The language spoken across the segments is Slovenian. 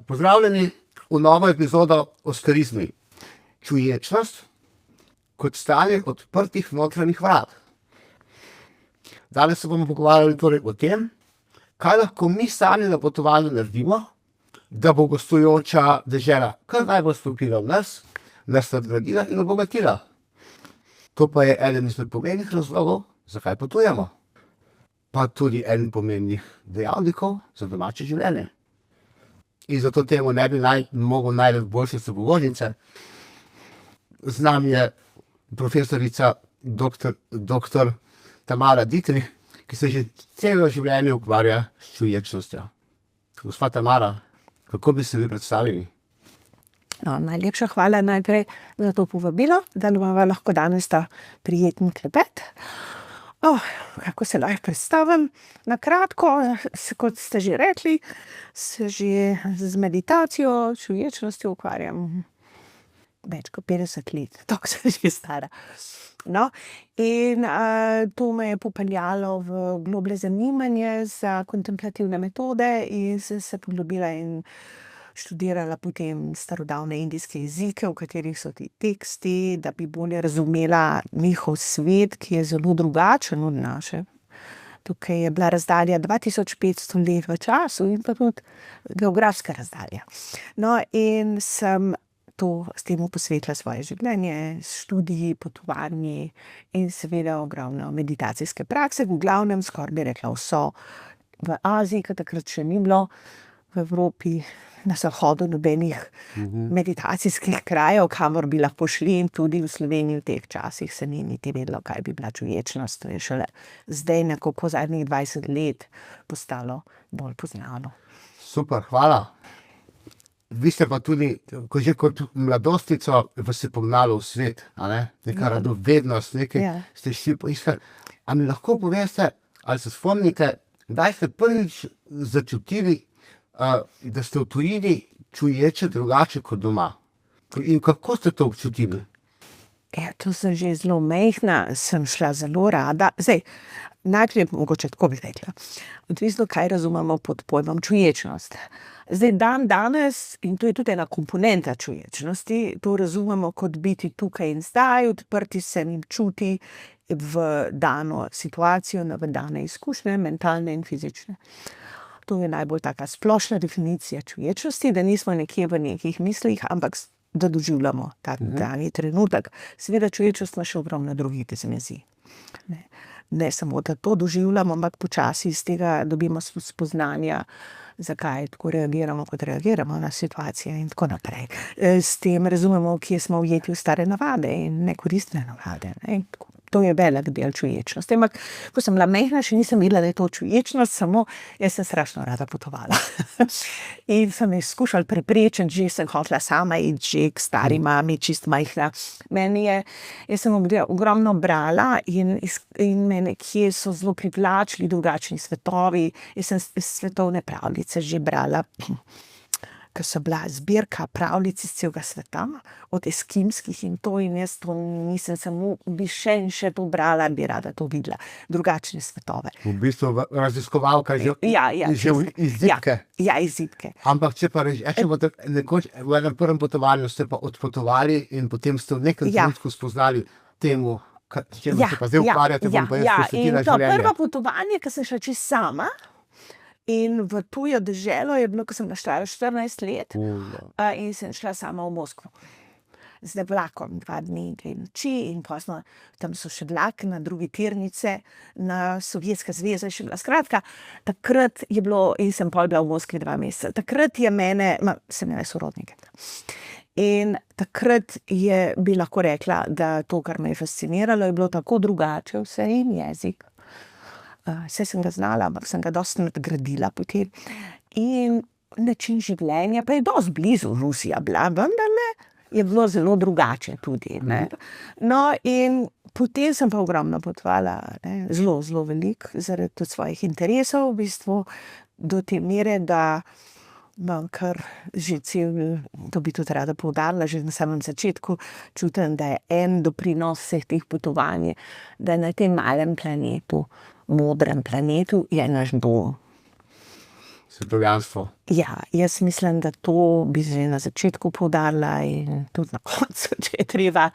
Pozdravljeni v novo epizodo o skarizmi. Čuječnost kot stanje odprtih notranjih vrat. Danes se bomo pogovarjali torej o tem, kaj lahko mi sami na potovanju naredimo, da bo gostujoča dežela kar najbolj stopila v nas nadgradila in obogatila. To pa je eden izmed pomembnih razlogov, zakaj potujemo. Pa tudi eden pomembnih dejavnikov za domače življenje. In zato temu ne bi mogel najti boljše sogovornice. Z nami je profesorica doktor Tamara Ditrih, ki se že celo življenje ukvarja s čuječnostjo. Gospa Tamara, kako bi se vi predstavili? No, najlepša hvala najprej za to povabilo, da bomo lahko danes ta prijeten klepet. Kako se lahko predstavim? Na kratko, kot ste že rekli, se že z meditacijo, čuječnostjo ukvarjam več kot 50 let, tako sem že stara. No, in to me je popeljalo v globlje zanimanje za kontemplativne metode in sem se poglobila in študirala potem starodavne indijske jezike, v katerih so ti teksti, da bi bolje razumela njihov svet, ki je zelo drugačen od naše. Tukaj je bila razdalja 2500 let v času in pa tudi geografska razdalja. No, in sem s temu posvetila svoje življenje, študiji, potovanji in seveda ogromno meditacijske prakse. V glavnem, skoraj bi rekla vso v Aziji, ker takrat še ni bilo, v Evropi, na zahodu nobenih meditacijskih krajev, kamor bi lahko šli, in tudi v Sloveniji v teh časih se ni niti vedelo, kaj bi bila čuječnost. To je šele zdaj nekako zadnjih 20 let postalo bolj poznano. Super, hvala. Vi ste pa tudi, že kot mladostnico, vas je pognalo v svet, a ne? Neka radovednost, nekaj ste šli poiskati. A mi lahko poveste, ali se spomnite, kdaj ste prvič začutili, da ste v tujini čuječe drugače kot doma? In kako ste to občutili? To sem že zelo majhna, sem šla zelo rada. Zdaj, najprej mogoče tako bi rekla. Odvisno, kaj razumemo pod pojmom čuječnost. Zdaj, danes, in to je tudi ena komponenta čuječnosti, to razumemo kot biti tukaj in zdaj, odprti se in čuti v dano situacijo, v dane izkušnje, mentalne in fizične. To je najbolj taka splošna definicija čuječnosti, da nismo nekje v nekih mislih, ampak da doživljamo ta dani trenutek. Seveda čuječnost ima še ogromno drugih dimenzij. Ne samo, da to doživljamo, ampak počasi iz tega dobimo spoznanja, zakaj tako reagiramo, kot reagiramo na situacije in tako naprej. S tem razumemo, kje smo ujeti v stare navade in nekoristne navade. To je velik del čuječnosti. Ampak, ko sem bila majhna, še nisem videla, da je to čuječnost, samo jaz sem strašno rada potovala. In sem jih skušala preprečiti, že sem hotela sama iti že k stari mami, čist majhna. Jaz sem ogromno brala in me nekje so zelo privlačili drugačni svetovi. Jaz sem svetovne pravljice že brala, ker so bila zbirka pravljic iz celega sveta, od eskimskih in to, in jaz to nisem samo, bi še to brala, bi rada to videla, drugačne svetove. V bistvu raziskovalka že izidke. Ja, izidke. Ampak če pa rečemo, nekoč v enem prvem potovanju ste pa odpotovali in potem ste v nekem trenutku spoznali temu, čemu se pa zdaj ukvarjate, bom pa jaz posvetila življenje. In to prvo potovanje, ki sem šla čisto sama, in v tujo deželo je bilo, ko sem stara 14 let, in sem šla sama v Moskvo. Z vlakom 2 dni, 2 noči in potem tam so še vlak na drugi tirnice, na Sovjetska zveza še bila. Skratka, takrat je bilo, in sem pol bila v Moskvi 2 meseca, takrat je sem imela sorodnike. In takrat bi lahko rekla, da to, kar me je fasciniralo, je bilo tako drugače vse in jezik. Vse sem ga znala, ampak sem ga dosti nadgradila potem. In način življenja, pa je dosti blizu Rusija bila, vendarle je bilo zelo drugače tudi. No, in potem sem pa ogromno potovala, zelo, zelo veliko, zaradi tudi svojih interesov, v bistvu do te mere, da imam kar že to bi tudi rada poudarila, že na samem začetku čutim, da je en doprinos vseh teh potovanj, da na tem malem planetu, modrem planetu, je naš dom. svetovljanstvo. Ja, jaz mislim, da to bi že na začetku poudarila in tudi na koncu, če je treba,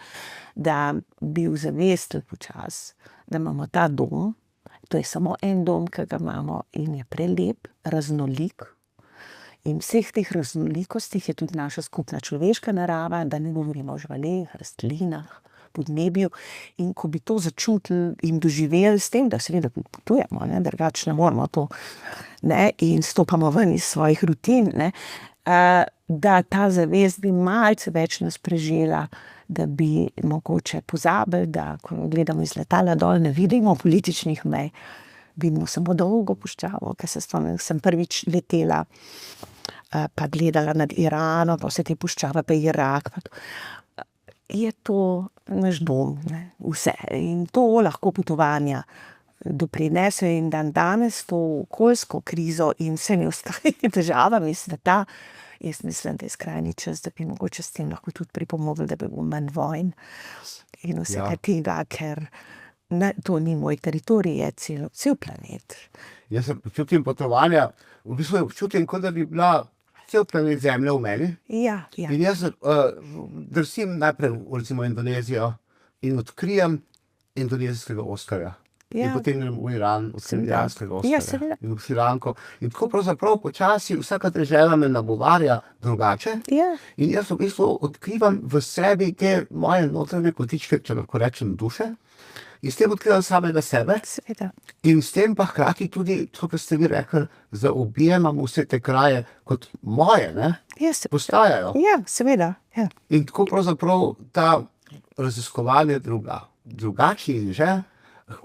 da bi ozavestili počasi, da imamo ta dom, to je samo en dom, ki ga imamo in je prelep, raznolik. In vseh teh raznolikostih je tudi naša skupna človeška narava, da ne govorimo o živaleh, rastlinah, podnebju. In ko bi to začutili in doživeli s tem, da seveda potujemo, drugače ne moramo to, ne, in stopamo ven iz svojih rutin, ne, da ta zavest bi malce več nas prežela, da bi mogoče pozabili, da ko gledamo iz letala dol, ne vidimo političnih mej, vidimo samo dolgo puščavo, ker se spomnim, sem prvič letela, pa gledala nad Iranom, pa vse te puščave, pa Irak. Pa je to naš dom, ne, vse. In to lahko potovanja doprinese in danes to okoljsko krizo in vsemi ostalimi težavami sveta, jaz mislim, da je skrajni čas, da bi mogoče s tem lahko tudi pripomogli, da bi bilo manj vojn in vsega tega, ker to ni moj teritorij, je cel planet. Jaz se počutim potovanja, v bistvu čutim, kot da bi bila cel planet Zemlja v meni. Ja. In jaz drsim najprej recimo Indonezijo in odkrijem indonezijskega oskarja. In potem grem v Iran, odkrijem iranskega oskarja. In v Šrilanko. In tako pravzaprav počasi vsaka dežela me nagovarja drugače. In jaz v bistvu odkrivam v sebi te moje notranje kotičke, če lahko rečem, duše. In s tem odkrivam samega sebe. Seveda. In s tem pa hkrati tudi, to, kar ste vi rekli, zaobjemam vse te kraje kot moje, ne? Postajajo. Ja, seveda. Ja. In tako pravzaprav ta raziskovanje drugačnih že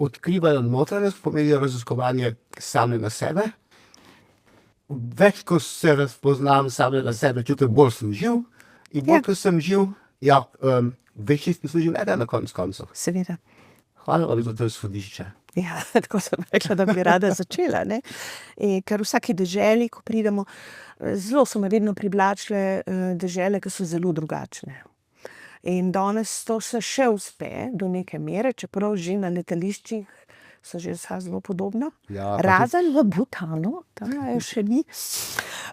odkrivajo notranjost, pomenijo raziskovanje samega sebe. Več, ko se razpoznam samega sebe, čutim, bolj sem živ. In bolj, ko sem živ, večji smisel življenja na koncu. Seveda. Hvala vam za to izhodišče. Ja, tako sem rekla, da bi rada začela, ne. Ker v vsaki deželi, ko pridemo, zelo so me vedno privlačile dežele, ki so zelo drugačne. In danes to se še uspe do neke mere, čeprav že na letališčih so že vsa zelo podobna. Ja, razen v Butanu, tam je še ni,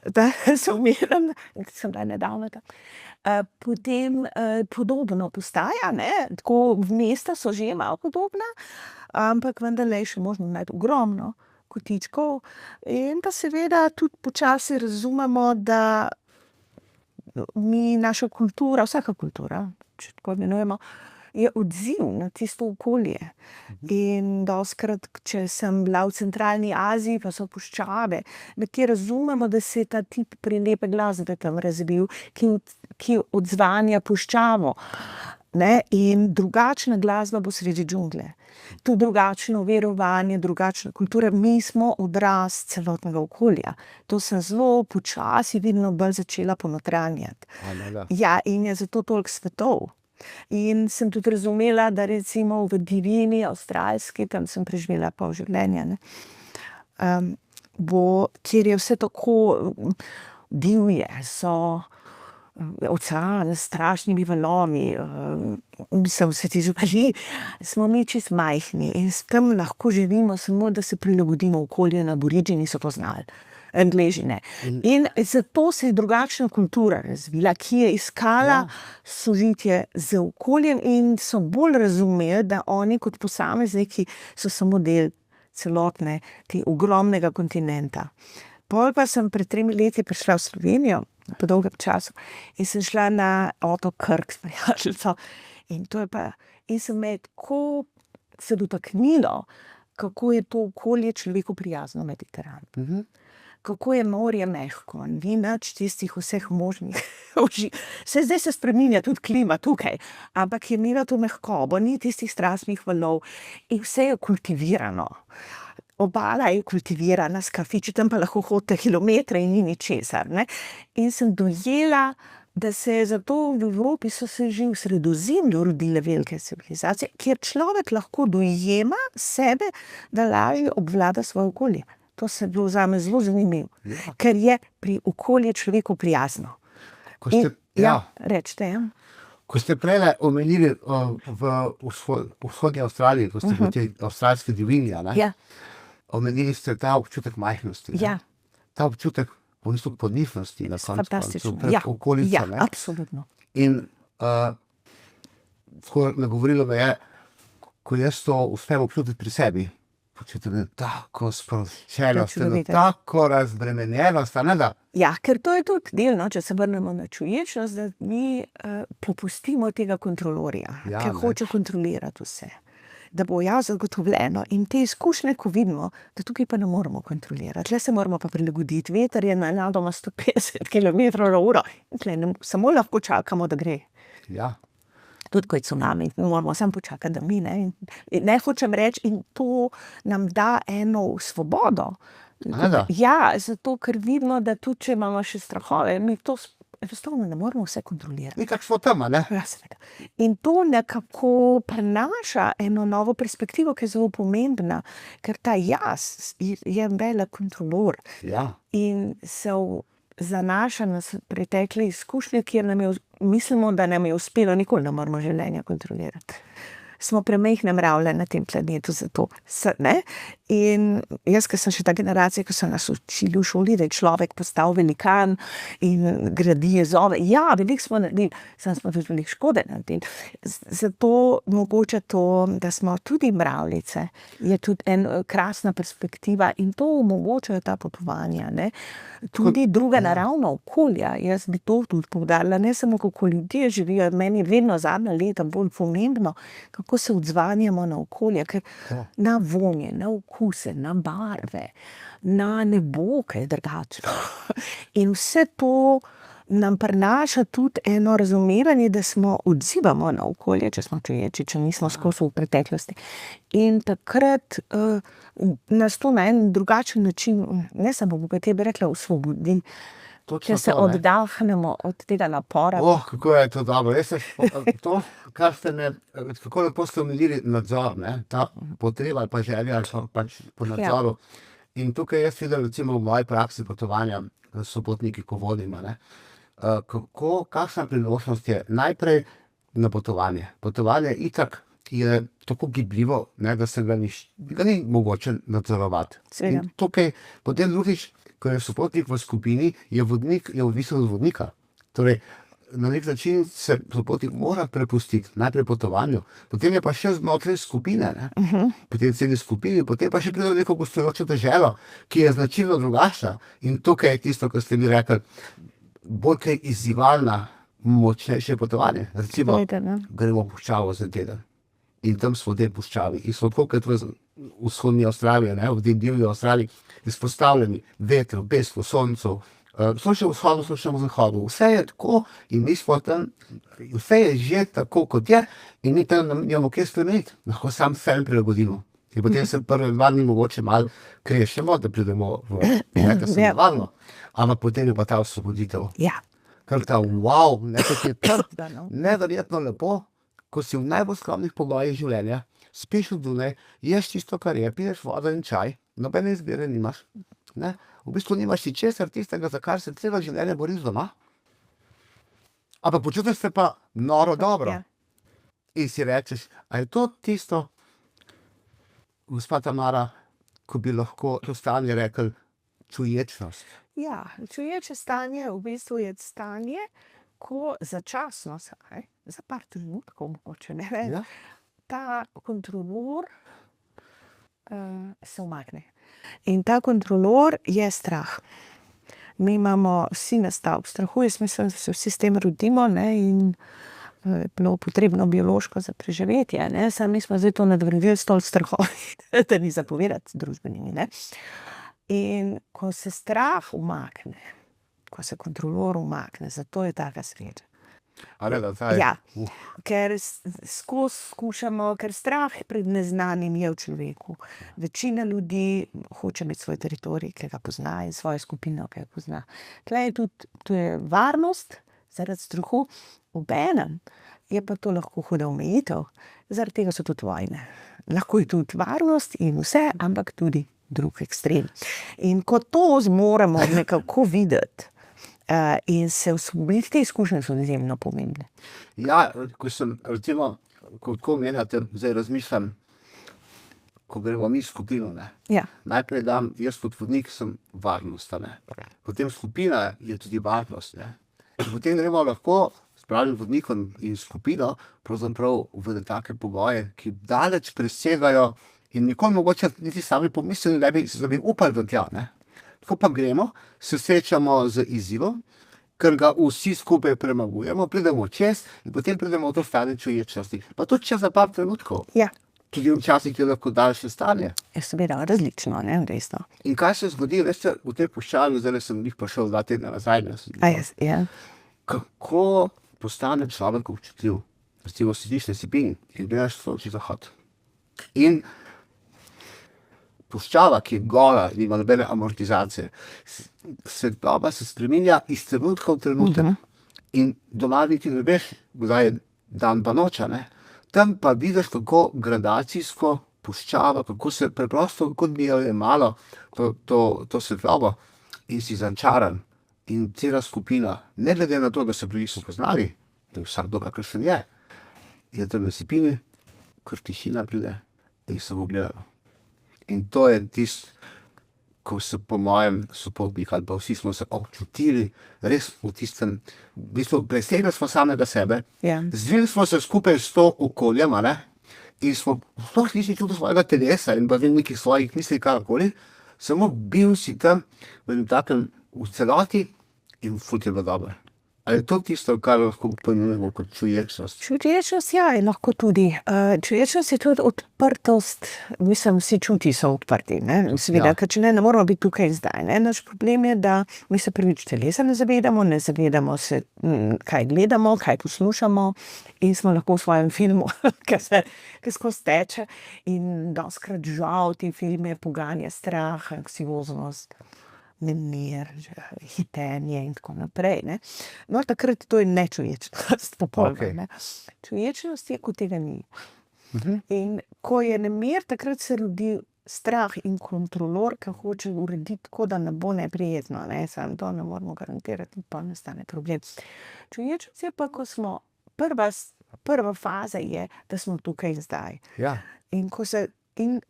da se umiram, sem da nedavno tam. Potem podobno postaja, ne, tako mesta so že malo podobna, ampak vendarle je še možno najti ogromno kotičkov in pa seveda tudi počasi razumemo, da mi, naša kultura, vsaka kultura, če tako imenujemo, je odziv na tisto okolje. In dostikrat, če sem bila v centralni Aziji, pa so puščave, nekje razumemo, da se je ta tip prelepe glasbe tam razvil, ki odzvanja puščavo. Ne? In drugačna glasba bo sredi džungle. To drugačno verovanje, drugačna kultura. Mi smo odraz celotnega okolja. To sem zelo počasi vedno bolj začela ponotranjati. Ja, in je zato toliko svetov. In sem tudi razumela, da recimo v divjini avstralski, tam sem preživela pol življenja, ne, kjer je vse tako divje, so ocean s strašnimi valovi, vse te živali, smo mi čisto majhni in s tem lahko živimo samo, da se prilagodimo okolju, in Aboridžini so to znali. Angleži ne. In zato se je drugačna kultura razvila, ki je iskala sožitje z okoljem in so bolj razumeli, da oni kot posamezniki so samo del celotne, te ogromnega kontinenta. Pol pa sem pred 3 leti prišla v Slovenijo, po dolgem času, in sem šla na otok Krk s prijateljico. In sem me tako se dotaknilo, kako je to okolje človeku prijazno, Mediteran. Kako je morje mehko, ni nič tistih vseh možnih zdaj se spreminja tudi klima tukaj, ampak je imela to mehkobo, ni tistih strastnih valov in vse je kultivirano. Obala je kultivirana s kafiči, tam pa lahko hodite kilometre in ni ničesar, ne. In sem dojela, da se je zato v Evropi so se že v Sredozemlju rodile velike civilizacije, kjer človek lahko dojema sebe, da lažje obvlada svoje okolje. To se je bilo zame zelo zanimivo, ker je pri okolju človeku prijazno. Recite, ja. Ko ste prejle omenili v vzhodni Avstraliji, ko ste v tej avstralski divjini, ne? Omenili ste ta občutek majhnosti. Ja. ta občutek v bistvu podnifnosti na koncu Fantastično. pred okolico, ne. Absolutno. In tako nagovorilo me je, ko jaz to uspem občutiti pri sebi, počutim tako sproščenost, tako razbremenjenost, a ne da. Ja, ker to je tudi delno, če se vrnemo na čuječnost, da mi popustimo tega kontrolorja, Ja, ker ne. hoče kontrolirati vse. Da bo zagotovljeno. In te izkušnje, ko vidimo, da tukaj pa ne moremo kontrolirati, tle se moramo pa prilagoditi. Veter je nenadoma 150 km/h, tle samo lahko čakamo, da gre. Ja. Tudi ko je cunami, mi moramo samo počakati, da mine. In ne hočem reči, in to nam da eno svobodo. A da? Ja, zato ker vidimo, da tudi če imamo še strahove, mi to enostavno ne moremo vse kontrolirati. Mi tako smo tam, a ne. Ja, seveda. In to nekako prenaša eno novo perspektivo, ki je zelo pomembna, ker ta jaz je velik kontrolor Ja. in se zanaša na pretekle izkušnje, kjer mislimo, da nam je uspelo, nikoli ne moremo življenja kontrolirati. Smo premajhne mravlje na tem planetu za to. Ne? In jaz, ki sem še ta generacija, ki so nas učili v šoli, da je človek postal velikan in gradi jezove. Ja, veliko smo naredili, samo smo tudi veliko škode naredili. Zato mogoče to, da smo tudi mravljice, je tudi ena krasna perspektiva in to omogočajo ta potovanja. Ne? Tudi druga naravna okolja. Jaz bi to tudi poudarila, ne samo kako ljudje živijo. Meni je vedno zadnja leta bolj pomembno, kako se odzvanjamo na okolje, ker na vonje, na okuse, na barve, na nebo, kaj je drugačno. In vse to nam prinaša tudi eno razumevanje, da smo odzivamo na okolje, če smo čuječi, če nismo skozi v preteklosti. In takrat nas to na en drugačen način, ne samo, kaj bi rekla, osvobodi. Če se oddahnemo od tega napora. Kako je to dobro. Jaz se to, kar ste kako lepo ste omenili nadzor, ne, ta potreba ali pa želja ali pač po nadzoru. In tukaj jaz vidim recimo v moji praksi potovanja s sopotniki, ko vodim, ne, kakšna priložnost je najprej na potovanje. Potovanje itak je tako gibljivo, ne, da se ga ni mogoče nadzorovati. In tukaj potem drugič, ko je sopotnik v skupini, je vodnik odvisen od vodnika. Torej, na nek način se sopotnik mora prepustiti najprej potovanju, potem je pa še znotraj skupine, ne? Potem celi skupini, potem pa še pride neko gostujočo deželo, ki je značilno drugačna. In tukaj je tisto, kar ste mi rekli, bolj kaj izzivalna, močnejše potovanje. Recimo, gremo v puščavo za teden. In tam smo v tej puščavi. In smo tako kot v vzhodni Avstraliji, ne, v tej divji Avstraliji, izpostavljeni vetru, pesku, soncu, smo še v vzhodu, smo še v zahodu. Vse je tako in mi smo tam, vse je že tako, kot je, in mi tam nimamo kje spremeniti. Lahko sam sebe prilagodimo. In potem se prve 2 dni mogoče malo krešemo, da pridemo da se varno. Ampak potem je pa ta osvoboditev. Ja. Kar ta wow, nekaj je tam neverjetno lepo, ko si v najbolj skromnih pogojih življenja, spiš v Dunaj, ješ čisto, kar je, piješ vodo in čaj, nobene izbire nimaš. Ne? V bistvu nimaš ničesar tistega, za kar se celo življenje boriš doma. Ampak počutiš se pa noro dobro. In si rečeš, a je to tisto, gospa Tamara, ko bi lahko to stanje rekli čuječnost? Ja, čuječe stanje v bistvu je stanje, ko začasno, za par trenutkov mogoče, ne vem, ta kontrolor se umakne. In ta kontrolor je strah. Mi imamo vsi nastav strahu, jaz mislim, da se vsi s tem rodimo, ne, in je bilo potrebno biološko za preživetje, ne, samo mi smo zdaj to nadgradili s toliko strahovi, da ni zapovedati družbenimi, ne. In ko se strah umakne, ko se kontrolor umakne, zato je taka sreča. Ja, ker skozi skušamo, ker strah pred neznanim je v človeku. Večina ljudi hoče imeti svoj teritorij, ki ga pozna, in svojo skupino, ki ga pozna. Tle je tudi, to je varnost zaradi strahu, obenem je pa to lahko huda omejitev, zaradi tega so tudi vojne. Lahko je tudi varnost in vse, ampak tudi drug ekstrem. In ko to zmoremo nekako videti, in se osvoboditi, te izkušnje so izjemno pomembne. Ja, ko sem, recimo, ko tako omenjate, zdaj razmišljam, ko gremo mi skupino, ne. Ja. Najprej dam, jaz kot vodnik sem varnost, ne. Potem skupina je tudi varnost, ne. In potem gremo lahko s pravim vodnikom in skupino pravzaprav v take pogoje, ki daleč presegajo in nikoli mogoče niti sami pomislili, da bi upali do tja, ne. Tako pa gremo, se srečamo z izzivom, ker ga vsi skupaj premagujemo, pridemo čez in potem pridemo v to stanje čuječnosti. Pa tudi čez za par trenutkov. Ja. Tudi včasih je lahko daljše stanje. Je seveda različno, ne, resno. In kaj se zgodi, veste, v tej puščavi, zdaj sem jih prišel 2 tedna nazaj, Ja. kako postane človek občutljiv. Recimo sediš na Sibini in gledaš sončni zahod. In puščava, ki je gola, nima nobene amortizacije, svetloba se spreminja iz trenutka v trenutek. In doma niti ne veš, kdaj je dan pa noč, ne. Tam pa vidiš, kako gradacijsko puščava, kako se preprosto, kot bi jo malo to svetlobo in si začaran. In cela skupina, ne glede na to, da se bili poznali, da je vsak dober, kakšen je tam na Sibini, kar tišina pride in se pogledajo. In to je tisto, ko se po mojem sopotnik ali pa vsi smo se občutili res v tistem, v bistvu presegli smo samega sebe, Ja. zvili smo se skupaj s to okoljem, a ne, in smo sploh nisi čutil svojega telesa in pa nekih svojih misli, karkoli, samo bil si tam v enem takem v celoti in ful ti je bilo dobro. Ali je to tisto, kar lahko pojmujemo kot čuječnost? Čuječnost, ja, je lahko tudi. Čuječnost je tudi odprtost, mislim, vsi čuti so odprti, ne, seveda, Ja. ker če ne moramo biti tukaj in zdaj, ne. Naš problem je, da mi se prvič telesa ne zavedamo se, kaj gledamo, kaj poslušamo in smo lahko v svojem filmu, ki skozi teče in dostikrat žal te filme poganja strah, anksioznost, nemir, hitenje in tako naprej, ne. No, takrat to je nečuječnost popolnoma, Okej. ne. Čuječnost je, ko tega ni. In ko je nemir, takrat se rodi strah in kontrolor, ki hoče urediti tako, da ne bo neprijetno, ne, samo to ne moremo garantirati, pa nastane problem. Čuječnost je pa, ko smo, prva faza je, da smo tukaj in zdaj. Ja. In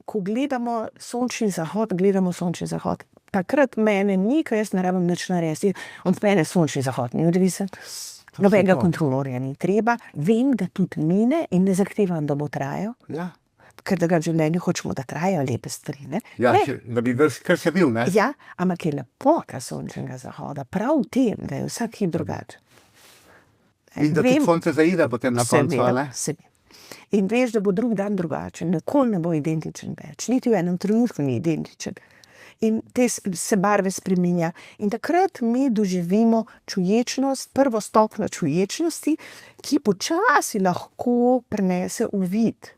ko gledamo sončni zahod, takrat mene ni, ker jaz ne rabim nič narediti. Od mene sončni zahod ni odvisen, nobenega to. kontrolorja ni treba, vem, da tudi mine in ne zahtevam, da bo trajal, Ja. ker da ga v življenju hočemo, da trajajo lepe stvari, ne. Ja, Ne. da bi kar še bil, ne? Ja, ampak je lepota sončnega zahoda prav v tem, da je vsak hip drugačen. In da tudi Vem- sonce zaide potem na koncu, a ne? Seveda. In veš, da bo drug dan drugačen, nikoli ne bo identičen več, niti v enem trenutku ni identičen. In se barve spreminja. In takrat mi doživimo čuječnost, prvo stopnjo čuječnosti, ki počasi lahko prinese uvid,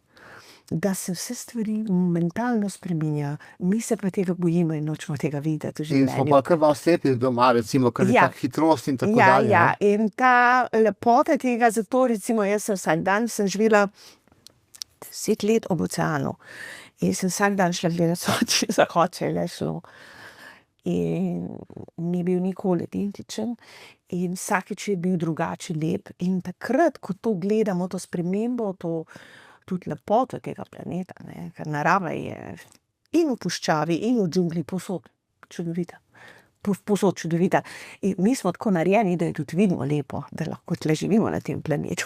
da se vse stvari momentalno spreminjajo. Mi se pa tega bojimo in nočemo tega videti v In smo življenju. pa kar malo slepni doma, recimo, ker je Ja. ta hitrost in tako Ja, dalje. ja, ne. in ta lepota tega, zato recimo jaz sem vsak dan sem živela 10 let ob oceanu in sem vsak dan šla gledat sončni zahod, če je le šlo. In ni bil nikoli identičen in vsakič je bil drugače lep. In takrat, ko to gledamo, to spremembo, to tudi lepoto tega planeta, ne, ker narava je in v puščavi in v džungli povsod čudovita. Povsod čudovita. In mi smo tako narejeni, da je tudi vidimo lepo, da lahko tle živimo na tem planetu.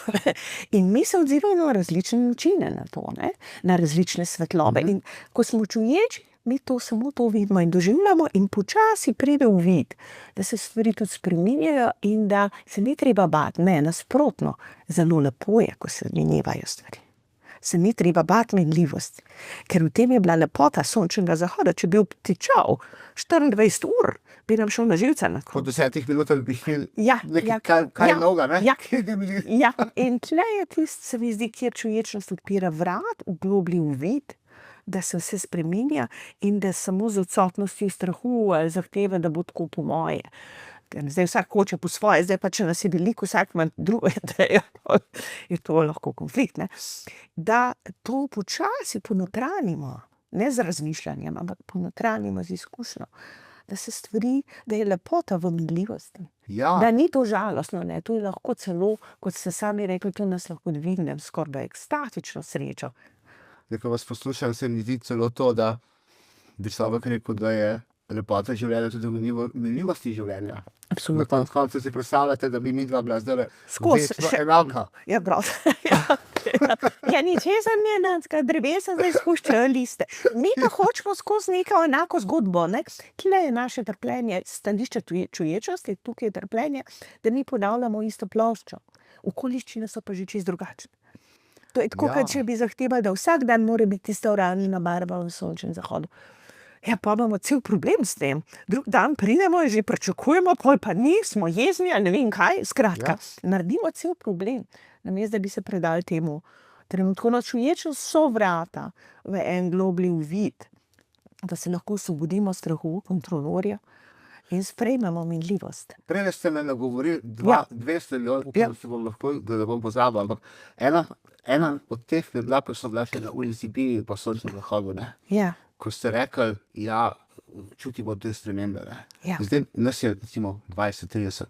In mi se odzivamo na različne načine na to, ne? Na različne svetlobe. In ko smo čuječi, mi samo to vidimo in doživljamo in počasi pride v vid, da se stvari tudi spreminjajo in da se ni treba bati. Ne, nasprotno, zelo lepo je, ko se menjajo stvari. Se ni treba bati menljivosti, ker v tem je bila lepota sončnega zahoda. Če bi obtičal 24 ur, bi nam šel na živce na Po koncu. 10 minutah bi šli Ja, nekaj kaj novega, ne? ja. Ja, in tle je tisto, se mi zdi, kjer čuječnost odpira vrat, vgloblji v vid, da se vse spreminja in da samo z odsotnostjo strahu ali zahteve, da bo tako po moje. Ker zdaj vsak hoče po svoje, zdaj pa če nas je veliko, vsak ima drugo idejo, je to lahko konflikt, ne. Da to počasi ponotranimo, ne z razmišljanjem, ampak ponotranimo z izkušnjo, da se stvari, da je lepota v minljivosti. Ja. Da ni to žalostno, ne, to je lahko celo, kot ste sami rekli, to nas lahko dvigne skoraj v ekstatično srečo. ko vas poslušam, se mi zdi celo to, da bi človek rekel, da je lepota življenja tudi v minljivosti življenja. Absolutno. Na koncu si predstavljate, da bi midva bila zdaj Skozi večno še- enaka. Ja, prav. Ja, ničesar ne, drevesa zdaj spuščajo liste. Mi pa hočemo skozi neko enako zgodbo, ne? Tle je naše trpljenje, stališče čuječnosti, tukaj je trpljenje, da mi ponavljamo isto ploščo. Okoliščine so pa že čisto drugačne. To je tako, Ja. kot če bi zahtevali, da vsak dan mora biti tista oranžna barva v sončnem zahodu. Ja, pa imamo cel problem s tem. Drug dan pridemo in že pričakujemo, pol pa ni, smo jezni ali ne vem kaj. Skratka, naredimo cel problem, namesto da bi se predali temu trenutku. No, čuječnost so vrata v en globli uvid, da se lahko osvobodimo strahu, kontrolorja in sprejmemo minljivost. Prej ste me nagovorili Ja. dve stvari, Ja. se bom lahko, da ne bom pozabil, ampak ena od teh je bila, ko sem bila še na ulici Bili po sončnem zahodu, ne? Ja, Ko ste rekli, ja, čutimo te spremembe. Ne? Ja. Zdaj nas je recimo 20-30,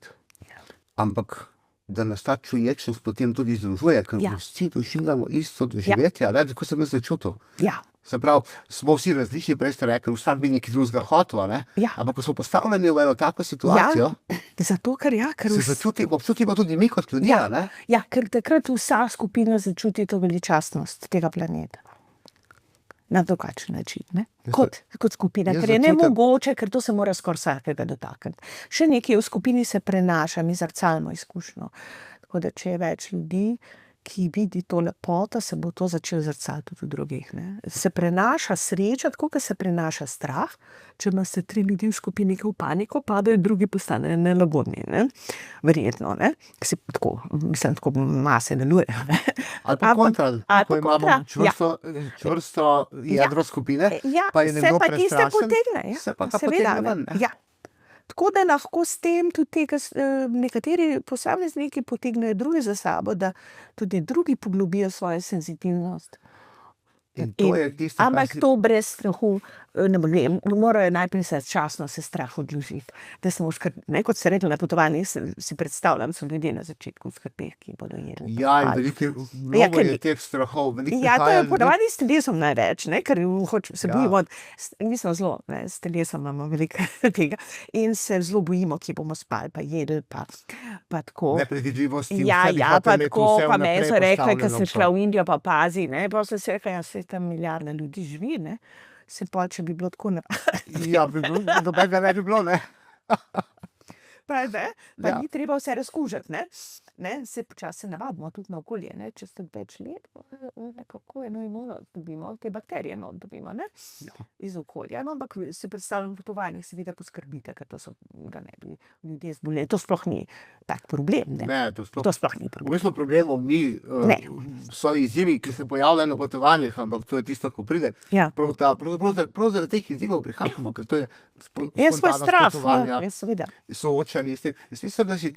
ampak da nas ta čuječnost potem tudi združuje, ker Ja. vsi doživljamo isto doživetje, ne? Tako sem jaz začutil. ja, Se pravi, smo vsi različni, prej ste rekli, vsak bi nekaj drugega hotel, ne? Ja. Ampak ko smo postavljeni v eno tako situacijo, zato ker se občutimo tudi mi kot ljudje, Ja. ne? Ja, ker takrat vsa skupina začuti to veličastnost tega planeta. Na drugačen način, ne? Kot skupina, jaz ker je začutim- nemogoče, ker to se mora skoraj vsakega dotakniti. Še nekaj v skupini se prenaša, mi zrcalimo izkušnjo. Tako da, če je več ljudi, ki vidi to lepoto, se bo to začelo zrcaliti tudi v drugih. Ne? Se prenaša sreča, tako kot se prenaša strah. Če imate 3 ljudi v skupini, ki v paniko padajo, drugi postanejo nelagodni. Ne? Verjetno, ne? Se tako, mislim, tako mase delujejo. Ne? Ali pa kontra, ko imamo čvrsto jedro skupine, Ja, pa je se nekdo pa tiste prestrašen, potegne. Ja. se pa ga Seveda, potegne ven. Ne? Ja. Tako da lahko s tem tudi tega, nekateri posamezniki potegnejo druge za sabo, da tudi drugi poglobijo svojo senzitivnost. In to je tisto, kar Ampak si- to brez strahu, ne vem, morajo najprej časno se strah odložiti. Da smo ne, kot se rekli na potovanju, si predstavljam, so ljudje na začetku v skrbeh, ki bodo jedli. Ja, in veliko ker je ni. teh strahov. veliko Ja, to prihaja je ljudi- ponavadi s telesom največ, ne? Ker se Ja. bojimo, mi smo zelo, ne? S telesom imamo veliko tega in se zelo bojimo, kje bomo spali, pa jedli, pa tako. Nepredvidljivosti. Ja, vse bi ja, hotel pa imeti tako, vse pa vnaprej meni so rekli, ker postavljeno, sem šla v Indijo, pa pazi, ne, pa sem se rekla, ja, se tam milijarde ljudi živi, ne, se pa, če bi bilo tako, ne, Ja, bi bilo, nobenega ne bi bilo, ne. pa, ne, pa Ja. ni treba vse razkužiti, ne, se počasi navadimo tudi na okolje, ne, čez tak več let, nekako eno imuno dobimo, te bakterije not dobimo, ne, iz okolja, no, ampak se predstavljam v potovanjih, seveda poskrbite, ker to so, da ne bi ljudje zboleli, to sploh ni tak problem, ne, Ne, to sploh. to sploh ni V problem. bistvu problemov ni, Ne. so izzivi, ki se pojavljajo na potovanjih, ampak to je tisto, ko pride. Ja. Prav zaradi teh izzivov prihajamo, ker to je Jaz svoj spontanost strah, potovanja, ja, seveda. soočanje s tem. Jaz mislim, da si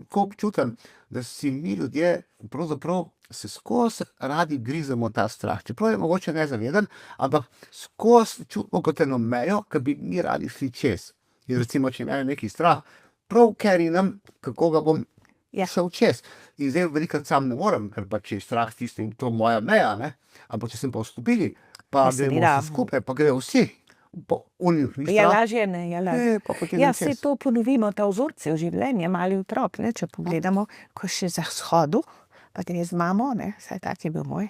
ko občutam, da si mi ljudje pravzaprav se skozi radi grizemo ta strah. Čeprav je mogoče nezaveden, ampak skozi čutimo kot eno mejo, ki bi mi radi šli čez. In recimo, če imam neki strah, prav ker nam, kako ga bom Ja. šel čez. In zdaj velikokrat sam ne morem, ker pač je strah tistim, to je moja meja, ne? Ampak če sem pa v skupini, pa Ja, gremo seveda. vsi skupaj, pa grejo vsi. Po unih ni Ja, strah. lažje ne, ja, lažje. Pa potem Ja, grem se čez. to ponovimo, ta vzorce v življenju, mali otrok, ne, če pogledamo, ko še za shodu, pa gre z mamo, ne, saj tak je bil moj,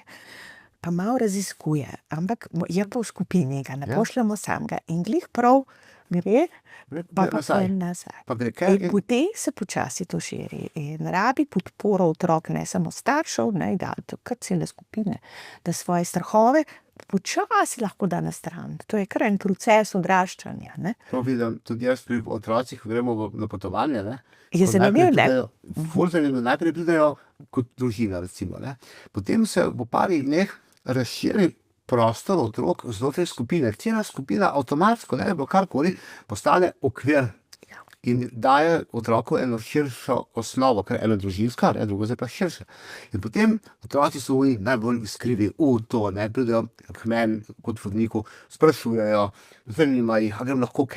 pa malo raziskuje, ampak je pa v skupini, ga ne Ja. pošljemo samega in glih prav gre, pa nazaj. nazaj. Pa gre kaj In potem se počasi to širi in rabi podporo otrok, ne samo staršev, ne, da kar cele skupine, da svoje strahove počasi lahko da na stran. To je kar en proces odraščanja, ne. To vidim tudi jaz pri otrocih, ko gremo na potovanje. Ne? Je Ko zanimivo, najprej ne? pridejo- ful zanimivo, najprej pridejo kot družina, recimo. Ne? Potem se v parih dneh razširi prostor otrok znotraj skupine. Cela skupina avtomatsko, ne bo karkoli, postane okvir in daje otroku eno širšo osnovo, ker eno družinska, ne, drugo zdaj pa širše. In potem otroci so v njih najbolj iskrivi v to, ne, pridejo k meni kot vodniku, sprašujejo, zanima jih, a grem lahko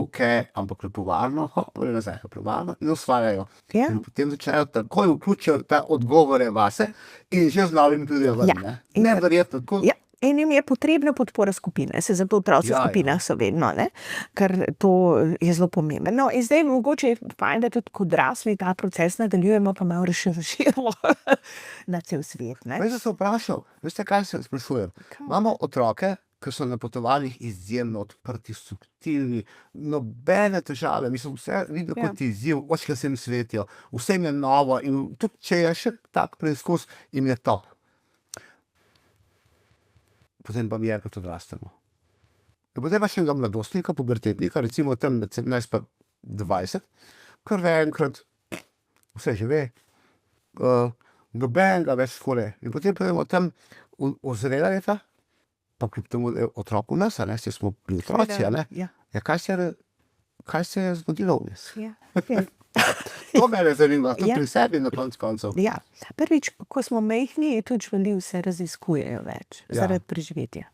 kaj, ampak lepo varno, gre nazaj, lepo varno in osvajajo. Ja. In potem začnejo takoj vključijo te odgovore vase in že z novimi pridejo ven. Ja. Ne. In- Neverjetno, tako Ja. in jim je potrebna podpora skupine, se zato otroci v skupinah so vedno, ne, ker to je zelo pomembno. No, in zdaj mogoče je fajn, da tudi kot odrasli ta proces nadaljujemo, pa malo razširimo na cel svet, ne. Jaz sem se vprašal, veste, kaj se sprašujem? Imamo otroke, ki so na potovanjih izjemno odprti, subtilni, nobene težave, mislim, vse vidijo kot izziv, očka se jim svetijo, vse jim je novo in tudi če je še tak preizkus, jim je to. Potem pa mi je, kot odrastemo. In potem pa še enega mladostnika, pubertetnika, recimo tam med 17 pa 20, kar enkrat vse že ve, nobenega več skole. In potem pa imamo tam ozrela leta, pa kljub temu otrok v nas, a ne, saj smo bili otroci, a ne. Ja. Ja, kaj se je zgodilo v nas? Ja. To mene zanima, tudi pri sebi na koncu. Ja, prvič, ko smo majhni, tudi živali se raziskujejo več, zaradi preživetja.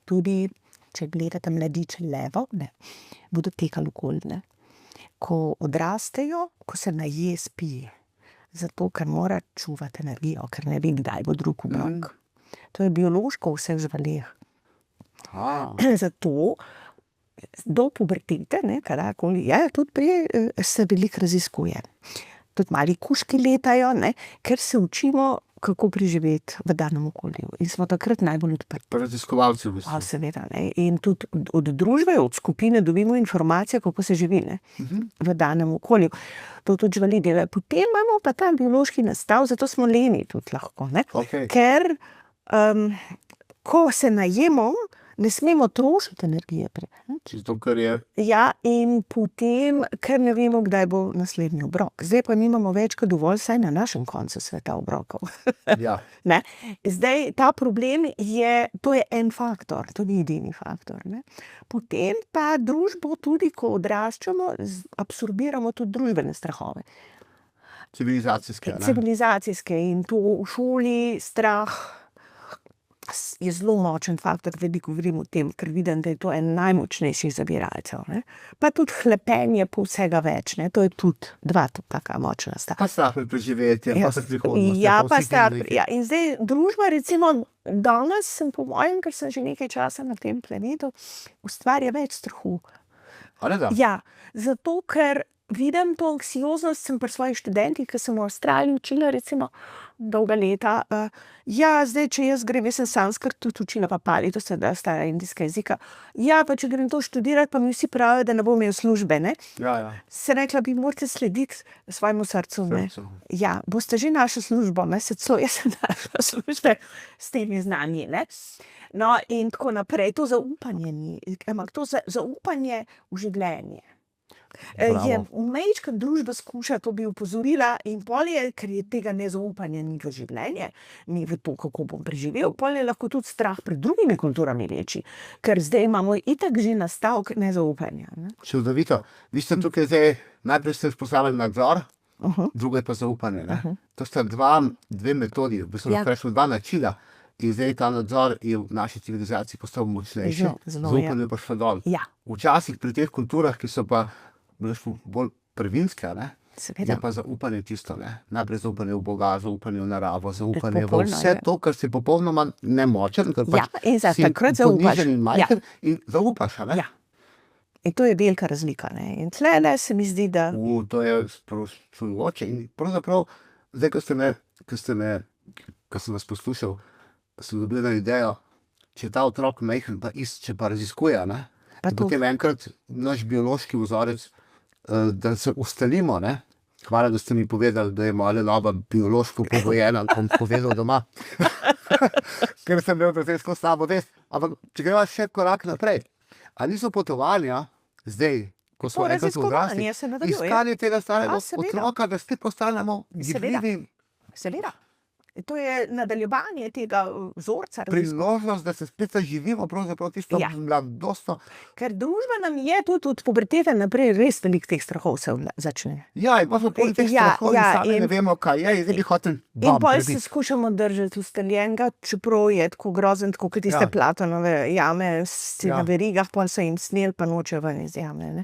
Tudi, če gledate mladiče levo, ne, bodo tekali okoli, ne. Ko odrastejo, ko se naje, spi, zato, ker mora čuvati energijo, ker ne ve, kdaj bo drug obrok. To je biološko v vseh živalih. Zato do pubertete, ne, kadarkoli je, tudi prej se veliko raziskuje. Tudi mali kužki letajo, ne, ker se učimo, kako preživeti v danem okolju. In smo takrat najbolj odprti. Raziskovalci v bistvu. Seveda, ne. In tudi od družbe, od skupine dobimo informacije, kako se živi, ne, v danem okolju. To tudi živali delajo. Potem imamo pa ta biološki nastav, zato smo leni tudi lahko, ne. Ker ko se najemo, ne smemo trošiti energije preveč. Zato, ker je... Ja, in potem, ker ne vemo, kdaj bo naslednji obrok. Zdaj pa mi imamo več kot dovolj, saj na našem koncu sveta obrokov. Ja. Ne? Zdaj, ta problem je, to je en faktor, to ni edini faktor, ne. Potem pa družbo tudi, ko odraščamo, absorbiramo tudi družbene strahove. Civilizacijske, ne. Civilizacijske in to v šoli strah je zelo močen faktor, veliko govorim o tem, ker vidim, da je to en najmočnejših zabiralcev, ne. Pa tudi hlepenje po vsega več, ne, to je tudi dva taka močna sta. Pa strah pred preživetjem, pa se prihodnost. Ja, pa strah, ja, in zdaj družba, recimo, danes sem po mojem, ker sem že nekaj časa na tem planetu, ustvarja več strahu. Ali da? Ja, zato, ker vidim to anksioznost, sem pri svojih študentih, ki sem v Avstraliji učila, recimo, dolga leta. Ja, zdaj, če jaz grem, jaz sem sanskrt tudi učila, pa pali, to sta dva stara indijska jezika. Ja, pa če grem to študirati, pa mi vsi pravijo, da ne bom imel službe, ne. Ja. Se rekla, bi morate slediti svojemu srcu, ne. Ja, boste že našli službo, ne, se celo jaz sem našla službe s temi znanji, ne. No, in tako naprej, to zaupanje ni, ampak to zaupanje v življenje. Je majčka družba skuša, to bi opozorila, in pol je, ker je tega nezaupanja ni v življenje, ni v to, kako bom preživel, pol je lahko tudi strah pred drugimi kulturami večji, ker zdaj imamo itak že nastavek nezaupanja, ne. Čudovito. Vi ste tukaj zdaj, najprej ste vzpostavili nadzor, drugo je pa zaupanje, ne. To sta dve metodi, v bistvu prešlo dva načina. In zdaj ta nadzor je v naši civilizaciji postal močnejši, zaupanje pa šlo dol. Ja. Včasih pri teh kulturah, ki so pa bolj prvinske, ne, je pa zaupanje tisto, ne. Najprej zaupanje v Boga, zaupanje v naravo, zaupanje v vse to, kar si popolnoma nemočen, ker pač si ponižen in majhen in zaupaš, ne. Ja. In to je velika razlika, ne. In tlele se mi zdi, da... To je sproščujoče in pravzaprav, zdaj, ko sem vas poslušal, sem dobil eno idejo, če je ta otrok majhen, pa če pa raziskuje, ne, potem enkrat naš biološki vzorec, da se ustalimo, ne. Hvala, da ste mi povedali, da je moja ljuba biološko pogojena, bom povedal doma. Ker sem imel zdaj skozi slabo vest. Ampak, če greva še korak naprej, a niso potovanja zdaj, ko smo enkrat odrasli, iskanje tega starega otroka, da spet postanemo gibljivi? Seveda. To je nadaljevanje tega vzorca. Priložnost, da se spet zaživimo, pravzaprav tisto mladostno. Ker družba nam je tudi od pubertete naprej res veliko teh strahov se začne. Ja, in pa smo pol teh strahov in sami ne vemo, kaj je, in zdaj bi hotel in pol se skušamo držati ustaljenega, čeprav je tako grozen, tako kot tiste Platonove jame na verigah, pol so jim sneli, pa nočejo ven iz jame, ne.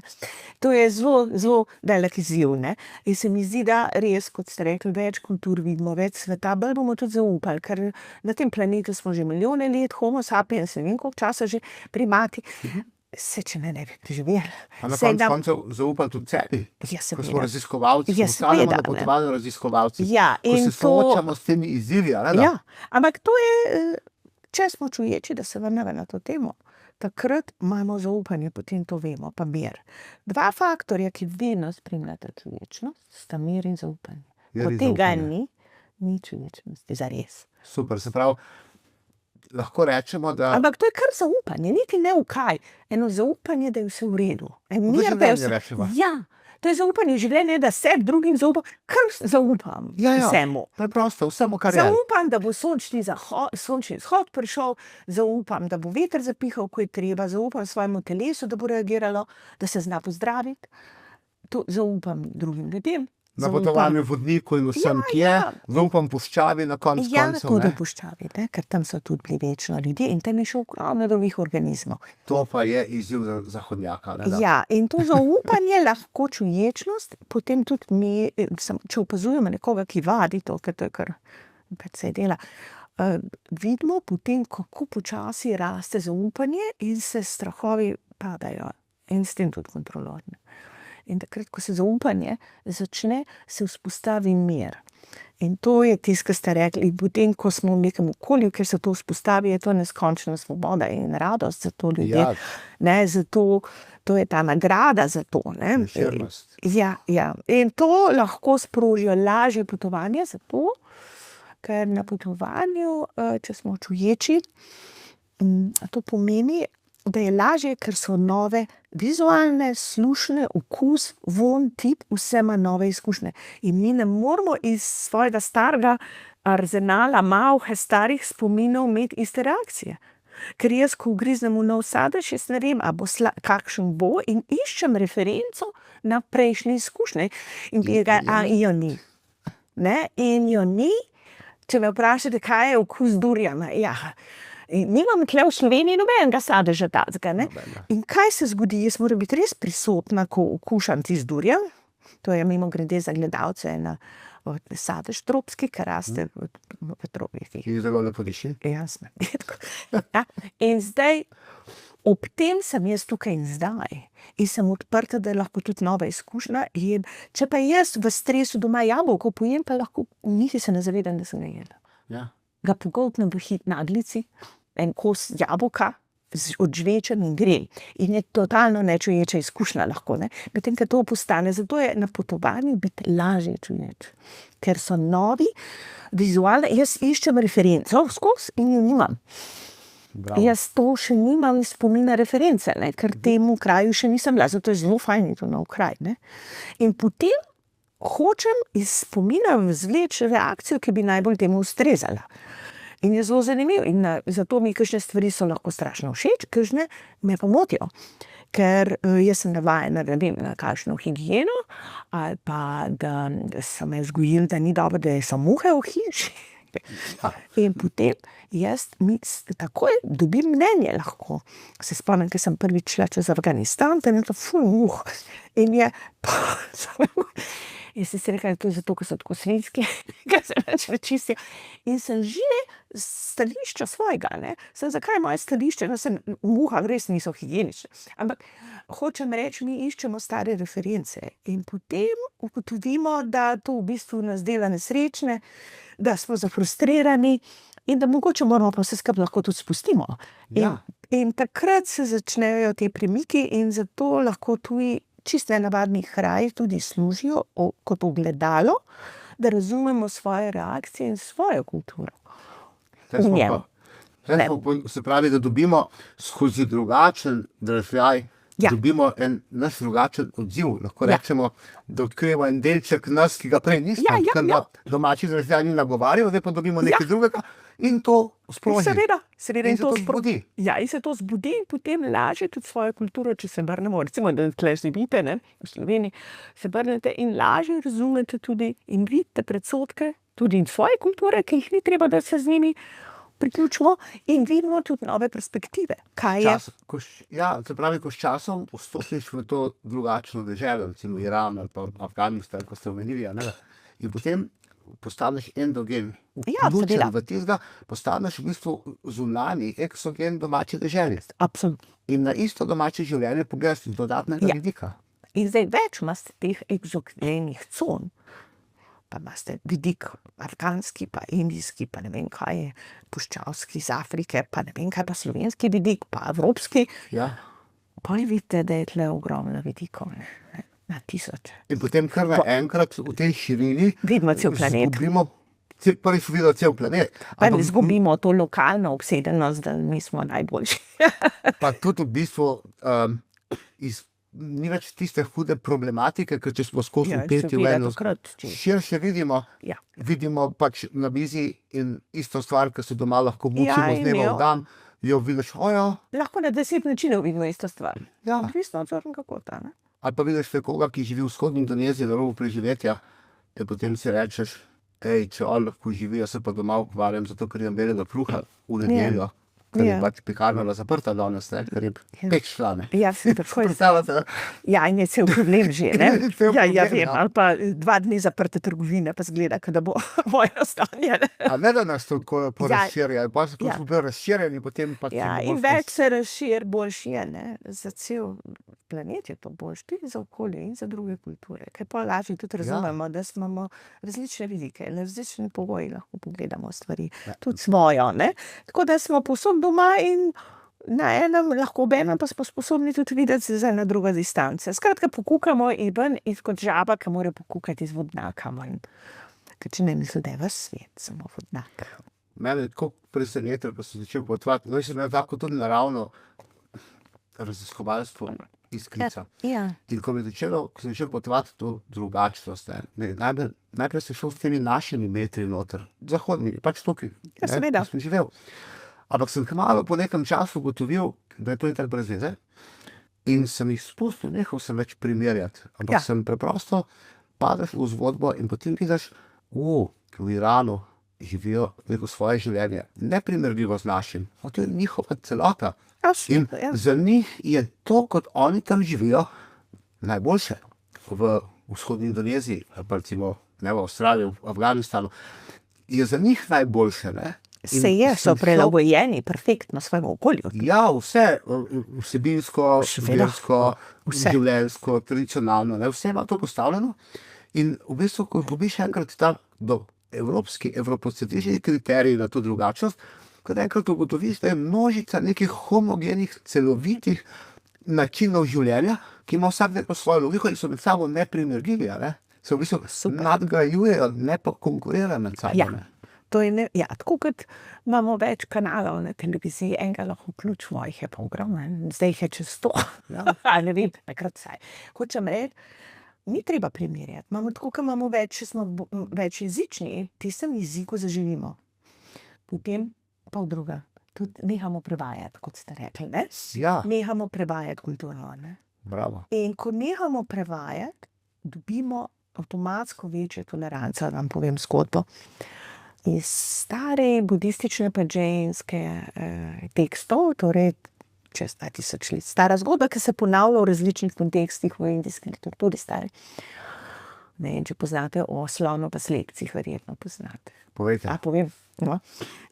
To je zelo, zelo velik izziv, ne. In se mi zdi, da res, kot ste rekli, več kultur vidimo, več sveta, bolj bomo tudi zaupali, ker na tem planetu smo že milijone let, homo sapiens, ne vem koliko časa že, primati, se če ne bi živeli. A na koncu zaupali tudi sebi, Ja, ko smo seveda. raziskovalci, Ja, ko stanemo seveda, na potovanju raziskovalci, Ja, ko in se soočamo s temi izzivi, a ne da? Ja, ampak to je, če smo čuječi, da se vrnemo na to temo, takrat imamo zaupanje, potem to vemo, pa mir. Dva faktorja, ki vedno spremljata čuječnost, sta mir in zaupanje. Mir Ko in tega zaupanje. ni čuječnosti, zares. Super, se pravi, lahko rečemo, da Ampak to je kar zaupanje, niti ne v kaj. Eno zaupanje, da je vse v redu. En v mir, da je življenju vse... rečemo. Ja, to je zaupanje v življenje, da sebi drugim zaupam, kar zaupam vsemu. preprosto, vsemu, kar je. Zaupam, da bo sončni vzhod prišel, zaupam, da bo veter zapihal, ko je treba, zaupam svojemu telesu, da bo reagiralo, da se zna pozdraviti. To zaupam drugim ljudem. Na zaupam- potovanju vodniku in vsem, ki je, zaupam puščavi na koncu Ja, koncev, tudi ne. v puščavi, ne? Ker tam so tudi bili večno ljudje in tam je še ogromno drugih organizmov. To pa je izziv za zahodnjaka, ne da. Ja, in to zaupanje, lahko čuječnost, potem tudi mi, če opazujemo nekoga, ki vadi to, ker to je kar precej dela, vidimo potem, kako počasi raste zaupanje in se strahovi padajo in s tem tudi kontrolorne. In takrat, ko se zaupanje začne, se vzpostavi mir. In to je tisto, kar ste rekli, potem, ko smo v nekem okolju, kjer se to vzpostavi, je to neskončna svoboda in radost za to ljudje. Ja. Ne, zato, to je ta nagrada za to. Ne. Prešernost. Ja, ja. In to lahko sprožijo lažje potovanje, zato, ker na potovanju, če smo čuječi, to pomeni, da je lažje, ker so nove vizualne, slušne, okus, vonj, tip, vse ima nove izkušnje. In mi ne moramo iz svojega starega arzenala malhe starih spominov imeti iste reakcije. Ker jaz, ko ugriznem v nov sadež, jaz ne vem, a bo kakšen bo in iščem referenco na prejšnje izkušnje. In tega, jo ni. Ne? In jo ni. Če me vprašate, kaj je okus durjana, ja, nimam tle v Sloveniji nobenega sadeža tacga, ne. In kaj se zgodi? Jaz moram biti res prisotna, ko okušam tisti durjan. To je mimogrede za gledalce sadež tropski, ki raste v tropih. Ki je zelo lepo diši. Jasno. Ja. In zdaj, ob tem sem jaz tukaj in zdaj. In sem odprta, da je lahko tudi nova izkušnja. In če pa jaz v stresu doma jabolko pojem, pa lahko niti se ne zavedam, da sem ga jedla. Ja. Ga pogoltnem v hit naglici, en kos jabolka, odžvečen in gre. In je totalno nečuječa izkušnja lahko. Ne? Medtem, ko to postane, zato je na potovanju biti lažje čuječ. Ker so novi vizualni, jaz iščem referenco skozi in jo nimam. Bravo. Jaz to še nimam iz spomina reference, ne? Ker temu kraju še nisem bila, zato je zelo fajn to nov kraj. Ne? In potem hočem iz spomina vzvleči reakcijo, ki bi najbolj temu ustrezala. In je zelo zanimiv. In zato mi kakšne stvari so lahko strašno všeč, kakšne me pa motijo. Ker jaz sem navajena, ne vem, na kakšno higieno, ali pa da so me vzgojili, da ni dobro, da so muhe v hiši. In potem jaz takoj dobim mnenje lahko. Se spomnim, ker sem prvič šla čez Afganistan, tam je to ful muh. In je... Jaz sem si rekla, da je to zato, ker so tako svinjski, ker se več ne čistijo. In sem že stališča svojega, ne. Sem, zakaj je moje stališče, muha res niso higienične. Ampak hočem reči, mi iščemo stare reference in potem ugotovimo, da to v bistvu nas dela nesrečne, da smo zafrustrirani in da mogoče moramo pa vse skupaj lahko tudi spustimo. Ja. In takrat se začnejo te premiki in zato lahko tudi čisto navadni kraji tudi služijo kot ogledalo, da razumemo svoje reakcije in svojo kulturo. Se pravi, da dobimo skozi drugačen drefljaj, dobimo en naš drugačen odziv. Lahko rečemo, da odkrijemo en delček nas, ki ga prej nismo, ker domači drefljaj ni nagovarjal, zdaj pa dobimo nekaj drugega in to sproži. Seveda, in se to zbudi. Ja, in se to zbudi in potem lažje tudi svojo kulturo, če se vrnemo, recimo, da tle živite, ne, v Sloveniji, se vrnete in lažje razumete tudi in vidite predsodke tudi in svoje kulture, ki jih ni treba, da se z njimi priključimo in vidimo tudi nove perspektive. Kaj je? Se pravi, ko s časom vstopiš v to drugačno deželo, recimo Iran ali pa Afganistan, ko ste omenili, in potem postaneš endogen, Ja, vključen seveda. v tistega, postaneš v bistvu zunanji eksogen domače dežele. Absolutno. In na isto domače življenje pogledaš iz dodatnega Ja. vidika. In zdaj več imate teh eksogenih con, pa imate vidik afganski, pa indijski, pa ne vem kaj je, puščavski iz Afrike, pa ne vem kaj pa slovenski vidik, pa evropski. Ja. Pa vidite, da je tle ogromno vidikov, ne, na tisoče. In potem kar naenkrat v tej širini Vidimo cel planet. izgubimo, prvič vidimo cel planet. Pa Ampak izgubimo to lokalno obsedenost, da nismo najboljši. pa tudi v bistvu ni več tiste hude problematike, ker če smo skozi vpeti v eno širše vidimo pač na mizi in isto stvar, ki se doma lahko mučimo z dneva v dan, jo vidiš, Lahko na 10 načinov vidimo isto stvar. Ja. Odvisno od zornega kota, ne? ali pa vidiš nekoga, ki živi v vzhodni Indoneziji, na robu preživetja, in potem si rečeš, če on lahko živi, jaz se pa doma ukvarjam, zato ker imam belega kruha v nedeljo, ker je pač pekarna zaprta danes, ne, ker je pek šla, ne. Ja, tako je. Predstavljate, Ja, in je cel problem že, ne? Cel Ja, problem, vem, ja. ali pa 2 dni zaprte trgovine, pa zgleda, da bo vojno stanje, ne? A ne da nas to porazširja, pa ko Ja. smo bili razširjeni, potem pa Ja, in več se razširi, boljši je, ne? Za cel planet je to boljše, tudi za okolje in za druge kulture. Ker pa lažje tudi razumemo, da imamo različne vidike, na različne pogoje lahko pogledamo stvari, tudi svojo, ne? Tako da smo povsod doma in na enem lahko obenem pa smo sposobni tudi videti za ena druga distanca. Skratka, pokukamo in ven kot žaba, ki mora pokukati iz vodnaka ven. Ker če ne misli, da je ves svet samo vodnak. Mene je tako presenetilo, ko sem začel potovati, no, sem imel tako tudi naravno raziskovalstvo iskrica. Ja. In ko sem začel potovati to drugačnost, najprej sem šel s temi našimi metri noter, zahodnimi, pač tukaj, Ja, seveda. ko sem živel. Ampak sem kmalu po nekem času ugotovil, da je to itak brez veze. In sem jih spustil, nehal sem več primerjati. Ampak Ja. sem preprosto padeš v zgodbo in potem vidiš, v Iranu živijo neko svoje življenje, neprimerljivo z našim. To je njihova celota. In za njih je to, kot oni tam živijo, najboljše. V vzhodni Indoneziji, pa recimo ne v Avstraliji, v Afganistanu, je za njih najboljše, ne. In Se je, so sem šel- prilagojeni perfektno svojemu okolju. Ja, vse, vsebinsko, Seveda. versko, Vse. življenjsko, tradicionalno, ne, vse ima to postavljeno. In v bistvu, ko dobiš enkrat ta evropocentrični kriterij na to drugačnost, ko enkrat ugotoviš, da je množica nekih homogenih, celovitih načinov življenja, ki ima vsak neko svojo logiko in so med sabo neprimerljivi, ne? Se v bistvu Super. nadgrajujejo, ne pa konkurirajo med sabo. Ja. Ne? To je tako kot imamo več kanalov na televiziji, enega lahko vključimo, jih je pa ogromno, zdaj jih je čez 100. Ja. Ne vem, takrat vsaj. Hočem reči, ni treba primerjati. Imamo tako, kot imamo več, če smo večjezični, v tistem jeziku zaživimo. Potem pa v druga. Tudi nehamo prevajati, kot ste rekli, ne? Ja, Nehamo prevajati kulturno, ne? bravo. In ko nehamo prevajati, dobimo avtomatsko večjo toleranco, da vam povem zgodbo. Iz stare budistične pa džejnske tekstov, torej čez 2000 let stara zgodba, ki se ponavlja v različnih kontekstih v indijski literaturi stari. Ne vem, če poznate o slonu pa slepcih, verjetno poznate. Povejte. Povem, no.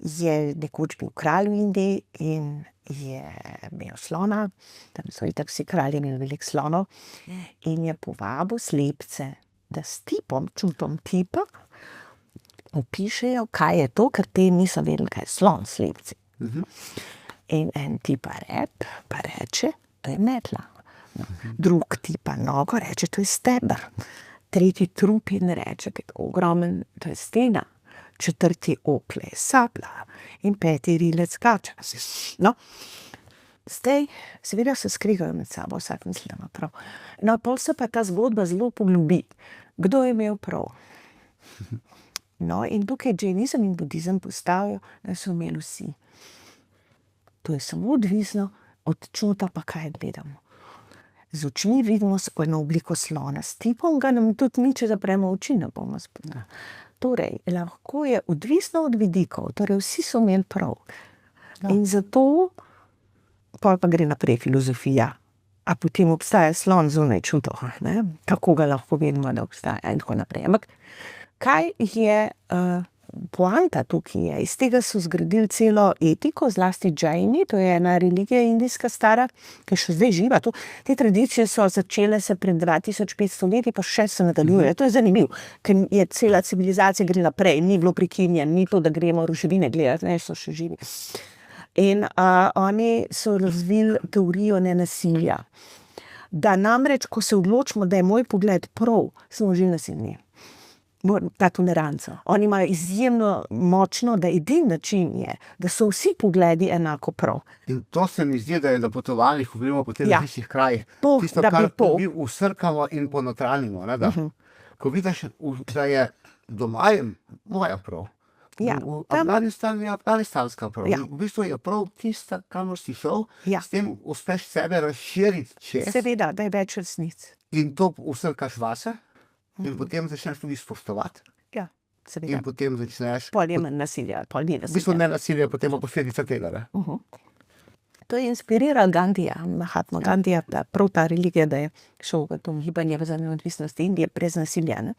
Je nekoč bil kralj v Indiji in je imel slona, tam so itak vsi kralji imeli veliko slonov, in je povabil slepce, da s tipom, čutom tipa, opišejo, kaj je to, ker te niso vedeli, kaj je slon, slepci. In en tipa pa reče, to je metla. No. Drug tipa nogo reče, to je steber. Tretji trup in reče, da je to ogromen, to je stena. Četrti okle je sablja in peti rilec kača. No, zdaj seveda se skregajo med sabo, vsak misli, da ima prav. No, pol se pa ta zgodba zelo poglobi. Kdo je imel prav? No, in tukaj džainizem in budizem postavijo, da so imeli vsi. To je samo odvisno od čuta, pa kaj gledamo. Z očmi vidimo eno obliko slona, s tipom ga nam tudi mi, če zapremo oči, ne bomo spoznali. Torej, lahko je odvisno od vidikov, torej vsi so imeli prav. Ja. In zato, pa gre naprej filozofija, a potem obstaja slon zunaj čutov, ne? Kako ga lahko vidimo, da obstaja in tako naprej. Ampak kaj je poanta tukaj je? Iz tega so zgradili celo etiko, zlasti džaini, to je ena religija indijska stara, ki je še zdaj živa. Te tradicije so začele se pred 2500 leti, pa še se nadaljuje. To je zanimivo, ker je cela civilizacija gre naprej, ni bilo prekinjen, ni to, da gremo ruševine gledati, ne, so še živi. In oni so razvili teorijo nenasilja. Da namreč, ko se odločimo, da je moj pogled prav, smo že nasilni. Ta toleranca. Oni imajo izjemno močno, da edini način je, da so vsi pogledi enako prav. In to se mi zdi, da je na potovanjih, ko gremo po teh različnih krajih, tisto, da kar bi mi usrkamo in ponotranjimo. Ne, da? Ko vidiš, da je doma je moja prav. Ja, V Afganistanu je afganistanska prav. Ja. V bistvu je prav tista, kamor si šel, Ja. s tem uspeš sebe razširiti čez Seveda, da je več resnic. in to usrkaš vase in potem začneš tudi spoštovati Ja, seveda. in potem začneš, Pol je manj nasilja, pol ni v bistvu nasilja. ne nasilje, potem pa posledica tega. Ne? To je inspiriral Gandija, Mahatma Gandija, prav ta religija, da je šel v to gibanje za neodvisnost Indije brez nasilja. Ne?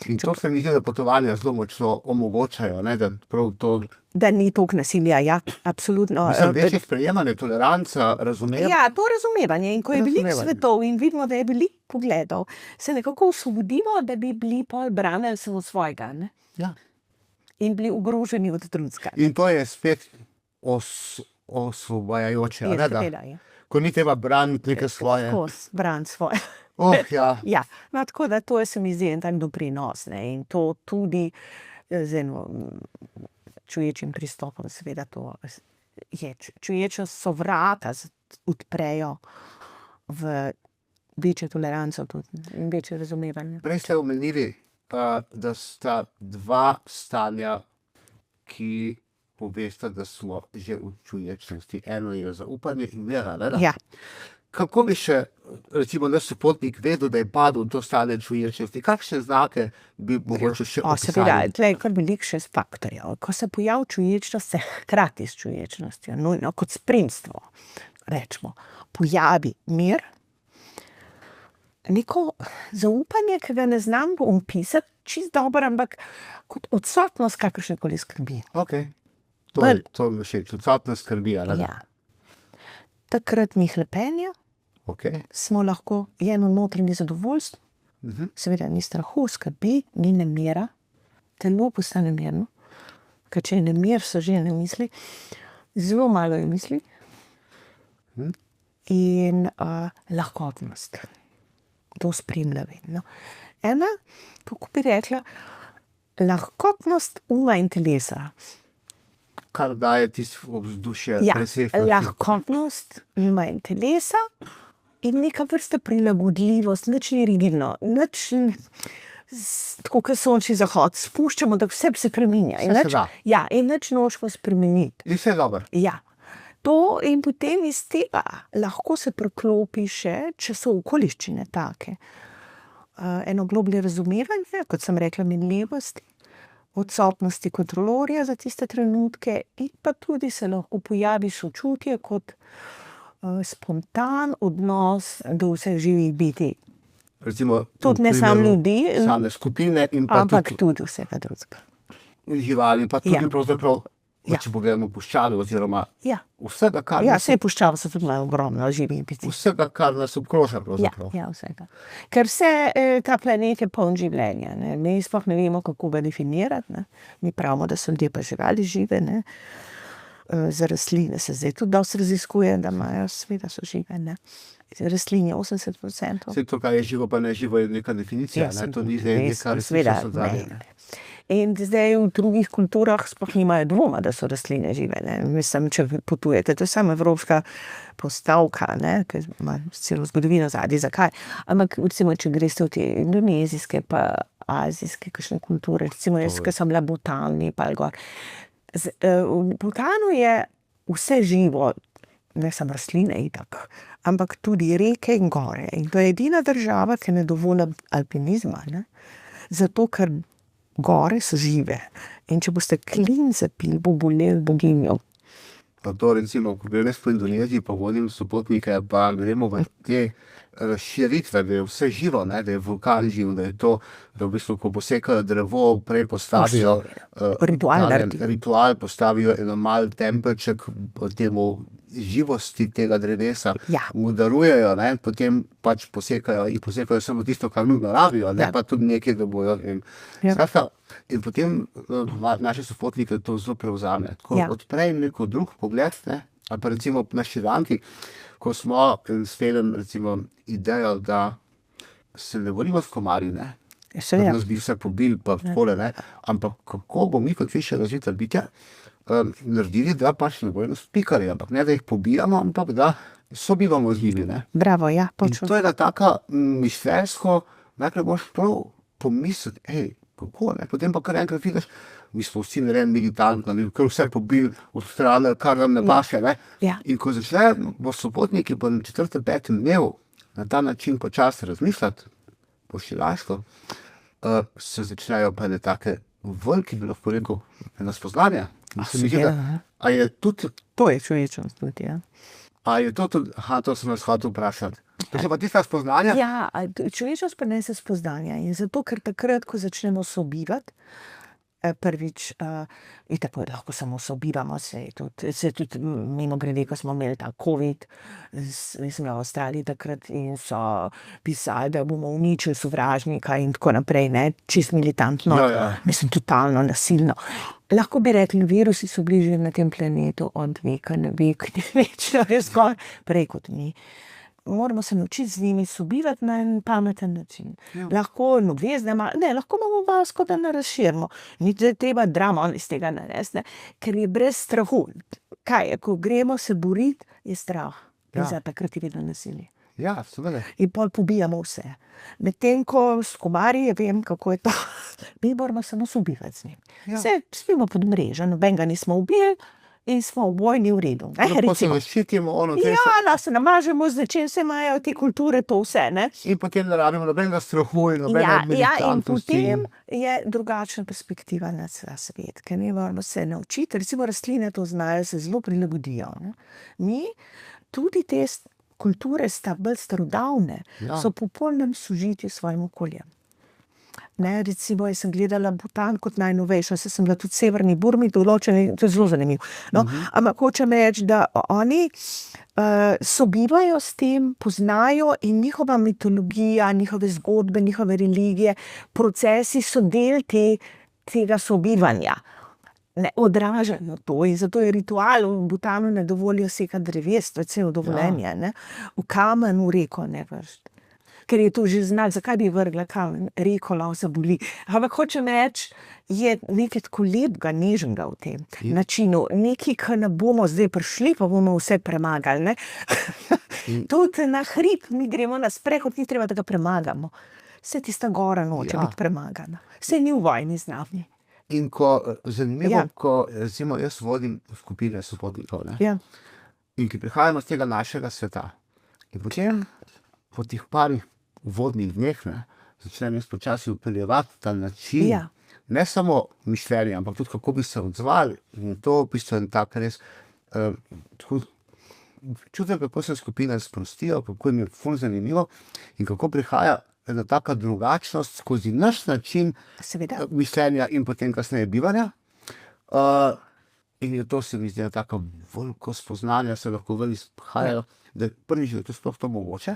In to se mi zdi, da potovanja zelo močno omogočajo, ne, da prav to, Da ni toliko nasilja, ja, absolutno. mislim, večje sprejemanje, toleranca, razumevanje. Ja, to razumevanje. In ko je veliko Razumevanje. svetov in vidimo, da je veliko pogledov, se nekako osvobodimo, da bi bili pol branili samo svojega, ne? Ja. In bili ogroženi od drugega. In to je spet osvobajajoče, Je, ne, da, seveda je. ko ni treba braniti neke svoje. Skozi braniti svoje. Ja. Ja, no, tako da to je, se mi zdi, en tak doprinos, ne, in to tudi z eno čuječim pristopom, seveda to je. Čuječe so vrata, odprejo v večjo toleranco tudi in večje razumevanje. Prej ste omenili, da sta dva stanja, ki povesta, da smo že v čuječnosti. Eno je zaupanje in vera, ne? Ja, Kako bi še, recimo, naš sopotnik vedel, da je padel v to stanje čuječnosti? Kakšne znake bi mogoče še seveda, opisali? tle je kar veliko še faktorjev. Ko se pojavi čuječnost, se hkrati s čuječnostjo, nujno kot spremstvo, rečemo, pojavi mir, neko zaupanje, ki ga ne znam opisati čisto dobro, ampak kot odsotnost kakršnekoli skrbi. Okay. Bolj- To mi všeč, odsotnost skrbi, ali ne? Ja. Takrat ni hlepenja, Okay. smo lahko, je eno notranje zadovoljstvo, seveda ni strahu, skrbi, ni nemira, telo postane mirno, ker če je nemir, so že ne misli, zelo malo je misli. In lahkotnost, to spremlja vedno. Ena, kako bi rekla, lahkotnost uma in telesa. Kar daje tisto vzdušje, Ja, presehnosti. lahkotnost uma in telesa in neka vrsta prilagodljivost, nič ni rigidno, nič tako kot sončni zahod, spuščamo, da vse se preminja. In Vse se nič, da. ja, in nič nočemo spremeniti. In vse je dobro. Ja. To in potem iz tega lahko se preklopi še, če so okoliščine take. Eno globlje razumevanje, kot sem rekla, minljivosti, odsotnosti kontrolorja za tiste trenutke in pa tudi se lahko pojavi sočutje kot spontan odnos do vseh živih bitij. Recimo, Tudi v ne samo primeru ljudi, same skupine in pa ampak tudi tudi vsega drugega. živali, pa tudi Ja. pravzaprav, Ja. če pogledamo puščave oziroma Ja, vsega, kar, ja nas, vse puščave so tudi malo ogromno živih bitij. vsega, kar nas obkroža. Ja, Pravzaprav. ja, vsega. Ker ta planet je poln življenja. Ne? Mi sploh ne vemo, kako ga definirati. Ne? Mi pravimo, da so ljudje pa živali žive. Ne? Za rastline se zdaj tudi dosti raziskuje, da imajo, seveda so žive. Ne? Rastlin je 80%. Vse to, kar je živo, pa ne živo, je neka definicija. Ne? To ni zdaj res, neka seveda, resničnost odzadaj, ne. In zdaj v drugih kulturah sploh nimajo dvoma, da so rastline žive. Ne? Mislim, če potujete, to je samo evropska postavka, ne? Ker ima celo zgodovino zadnji, zakaj. Ampak recimo, če greste v te indonezijske pa azijske kakšne kulture, recimo jaz, ker sem bila v Butanu, Nepal gor. V Butanu je vse živo, ne samo rastline itak, ampak tudi reke in gore. In to je edina država, ki ne dovolja alpinizma, ne? Zato, ker gore so žive. In če boste klin zapili, bo bolel boginjo. to recimo, ko grem jaz po Indoneziji, pa vodim sopotnike, pa gremo v te širitve, da je vse živo, ne, da je vulkan živ, da je to, da v bistvu, ko posekajo drevo, prej postavijo Ritual naredijo. ritual, postavijo eno mal tempelček temu živosti tega drevesa, Ja. mu darujejo, ne, potem pač posekajo samo tisto, kar nujno rabijo, ne, Ja. pa tudi nekaj, da bojo. Ja. Skratka, in potem naše sopotnike to zelo prevzame. Ko Ja. odprej neko drug pogled, ne, ali pa recimo na Šrilanki, ko smo spelem recimo idejo, da se ne borimo s komarji, ne, da Seveda. nas bi vse pobili, pa takole, ne, ampak kako bomo mi kot višje razvita bitja naredili, da pač ne bojo nas pikali, ampak ne, da jih pobijamo, ampak da sobivamo z njimi, ne. Bravo, ja, In počutim. to je ena taka mišljenjsko, najprej moraš prav pomisliti, kako, ne, potem pa kar enkrat vidiš, mi smo vsi militantni, kar vse pobili, odstranili, kar nam ne paše, ne. Ja. In ko začnejo sopotniki po 4., 5. dnevu na ta način počasi razmišljati, po šilaško, se začnejo pa ene take velike, bi lahko rekel, ena spoznanja. In se mi zdi, seveda, da- ne. A je tudi To je človečnost tudi, ja. A je to tudi, to sem vas hotel vprašati. To so pa tista spoznanja? Ja, človečnost prinese spoznanja in zato, ker takrat, ko začnemo sobivati, prvič, itak lahko samo sobivamo, se tudi mimogrede, ko smo imeli ta COVID, mislim, v Avstraliji takrat in so pisali, da bomo uničili sovražnika in tako naprej, ne, čisto militantno, Ja. mislim, totalno nasilno. Lahko bi rekli, virusi so bili že na tem planetu od veka na vek, večno je skoraj prej kot mi. Moramo se naučiti z njimi sobivati na en pameten način. Ja. Lahko lahko imamo masko, da ne razširimo. Ni treba drama iz tega narediti, ne, ker je brez strahu. Kaj je, ko gremo se boriti, je strah. In Ja. za takrat je vedno nasilje. Ja, seveda. In pol pobijamo vse. Medtem ko s komarji, vem, kako je to. Mi moramo samo sobivati z njim. Ja. Vse spimo pod mrežo, nobenega nismo ubili in smo v vojni v redu. Ne, Lahko se recimo. zaščitimo, Ja, se namažemo z nečem, se imajo te kulture, to vse, ne. in potem ne rabimo nobenega strahu in nobene Ja, in militantnosti. potem je drugačna perspektiva na ta svet, ker mi moramo se naučiti, recimo rastline to znajo, se zelo prilagodijo. Ne. Mi, tudi te kulture sta bolj starodavne, Ja. so v popolnem sožitju s svojim okoljem. Ne, recimo, jaz sem gledala Butan kot najnovejšo, saj sem bila tudi v Severni Burmi, določeni, to je zelo zanimivo. No, ampak hočem reči, da oni sobivajo s tem, poznajo in njihova mitologija, njihove zgodbe, njihove religije, procesi so del tega sobivanja. Ne odražajo to in zato je ritual v Butanu ne dovolijo sekati dreves, to je celo dovoljenje, ne. V kamen, v reko ne vršiti. Ker je to že znak, zakaj bi vrgla kamen, reko lahko zaboli. Ampak hočem reči, je nekaj tako lepega, nežnega v tem načinu. Nekaj, kar ne bomo zdaj prišli, pa bomo vse premagali, ne. Tudi na hrib, mi gremo na sprehod, ni treba, da ga premagamo. Vse tista gora noče biti premagana. Saj ni v vojni z nami. In zanimivo, Ja. ko recimo jaz vodim skupine sopotnikov, ne, Ja. in ki prihajamo z tega našega sveta. In potem po teh parih vodnih dneh, ne, začnem jaz počasi vpeljevati ta način, Ja. ne samo mišljenja, ampak tudi kako bi se odzvali. In to v bistvu je tak res tako čutim, kako se skupine sprostijo, kako jim je ful zanimivo in kako prihaja ena taka drugačnost skozi naš način Seveda. mišljenja in potem kasneje bivanja. In je to, se mi zdi, tako veliko spoznanja, se lahko ven izhajajo, da prvič, da je to sploh to mogoče.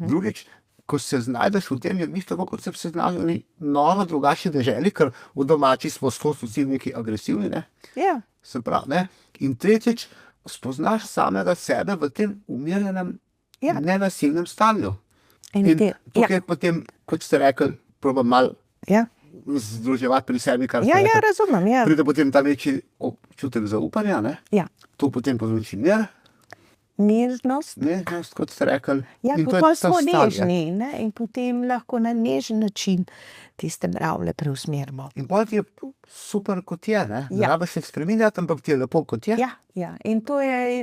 Drugič, ko se znajdeš v tem, je mi tako, kot se bi se znašli novo, drugačni deželi, ker v domači smo skozi vsi neki agresivni, ne. Ja. Se pravi, ne. In tretjič, spoznaš samega sebe v tem umirjenem, Ja. nenasilnem stanju. In In te- tukaj ja. potem, kot ste rekli, probam malo Ja. združevati pri sebi, kar Ja, ste ja, rekli. razumem, ja. Pride potem ta večji občutek zaupanja, ne? Ja. To potem povzroči mir, Nežnost. nežnost, kot ste rekli. Ja, in to je pol ta smo stanje. nežni, ne, in potem lahko na nežen način tiste mravlje preusmerimo. In pol ti je super, kot je, ne? Ne Ja. rabiš se spreminjati, ampak ti je lepo, kot je. Ja, in to je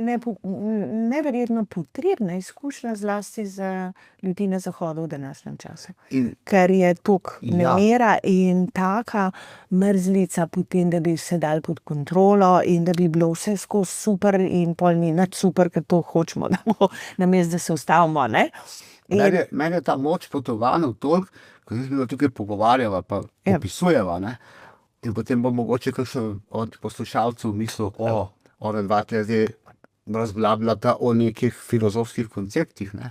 neverjetno potrebna izkušnja zlasti za ljudi na zahodu v današnjem času. In Ker je toliko Ja. nemira in taka mrzlica potem, da bi se dali pod kontrolo in da bi bilo vse skozi super in pol ni nič super, ker to hočemo, da bo namesto, da se ustavimo, ne. In meni je ta moč potovanja toliko, ko se tukaj pogovarjava pa Ja. opisujeva, ne? In potem bo mogoče kakšen od poslušalcev mislil, ona dva tle zdaj razglabljata o nekih filozofskih konceptih, ne?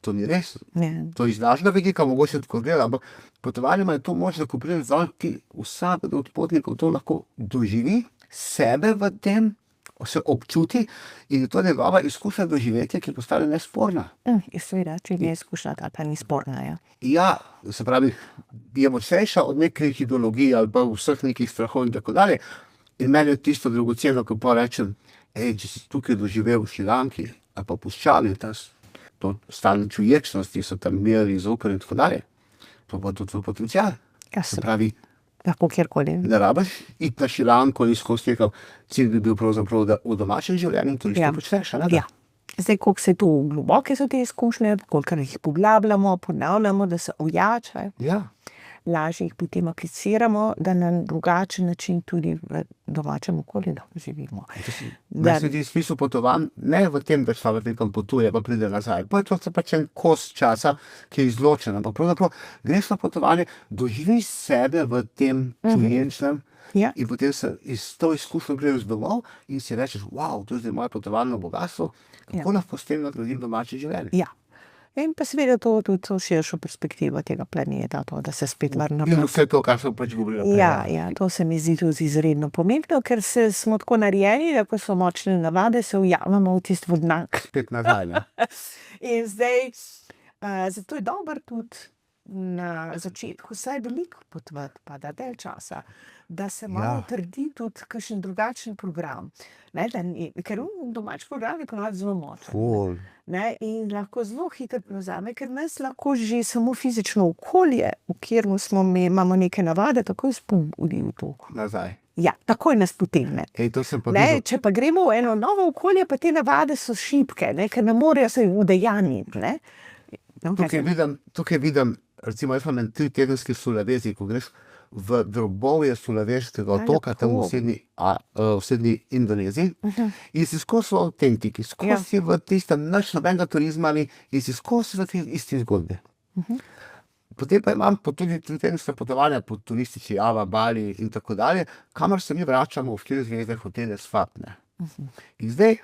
To ni res. ne, To iz našega vidika mogoče tako gleda, ampak potovanje ima to moč, da ko pride zraven, ti vsak od potnikov to lahko doživi, sebe v tem, se občuti in je to njegova izkušnja doživetja, ki postane nesporna. seveda, če je izkušnja taka, ni sporna, ja. Ja, se pravi, je močnejša od nekih ideologij ali pa vseh nekih strahov in tako dalje. In meni je tisto dragoceno, ko pa rečem, če si tukaj doživel v Šrilanki ali pa puščavi, to stalne čuječnosti, so tam mir in zaupanje in tako dalje, to pa tudi tvoj potencial. Ja, Se pravi, lahko kjerkoli. ne rabiš iti na Šrilanko in skozi tega, cilj bi bil pravzaprav, da v domačem življenju to isto Ja. počneš, a ne? Ja. Zdaj, koliko se to globoke so te izkušnje, koliko jih poglabljamo, ponavljamo, da se ojačajo, Ja. lažje jih potem apliciramo, da na drugačen način tudi v domačem okolju živimo. Meni se zdi smisel potovanj ne v tem, da človek nekam potuje pa pride nazaj. Pa je to pač en kos časa, ki je izločen, ampak pravzaprav greš na potovanje, doživiš sebe v tem čuječnem Ja. in potem se iz to izkušnjo greš domov in si rečeš, wow, to je zdaj moje potovalno bogastvo, kako lahko s tem nagradim domače življenje. Ja. In pa seveda to tudi to širšo perspektivo tega planeta, to, da se spet vrnemo. In vse to, kar sem pač govorila prej. Ja, to se mi zdi tudi izredno pomembno, ker smo tako narejeni, da ko so močne navade, se ujamemo v tisti vodnak. Spet nazaj, ne? In zdaj, zato je dobro tudi na začetku vsaj veliko potovati, pa da dalj časa, da se malo trdi tudi kakšen drugačen program. Ne, ker domač program je ponavadi zelo močen. Ful. Ne, in lahko zelo hitro prevzame, ker nas lahko že samo fizično okolje, v katerem imamo neke navade, takoj spodbudi v to. Nazaj. Ja, takoj nas potegne. To sem pa Ne, videl. če pa gremo v eno novo okolje, pa te navade so šibke, ne, ker ne morejo se udejanjiti. Ne. Tukaj vidim, recimo jaz imam en 3-tedenski Sulawesi, ko greš v drobovje Sulaweškega otoka, tam v srednji Indoneziji, in si skozi v avtentiki, skozi si v tistem, nič nobenega turizma ni, in si skozi v tej isti zgodbi. Potem pa imam tudi 3-tedenska potovanja po turistični Java, Bali in tako dalje, kamor se mi vračamo v 4-zvezdne hotele s Fatne. In zdaj,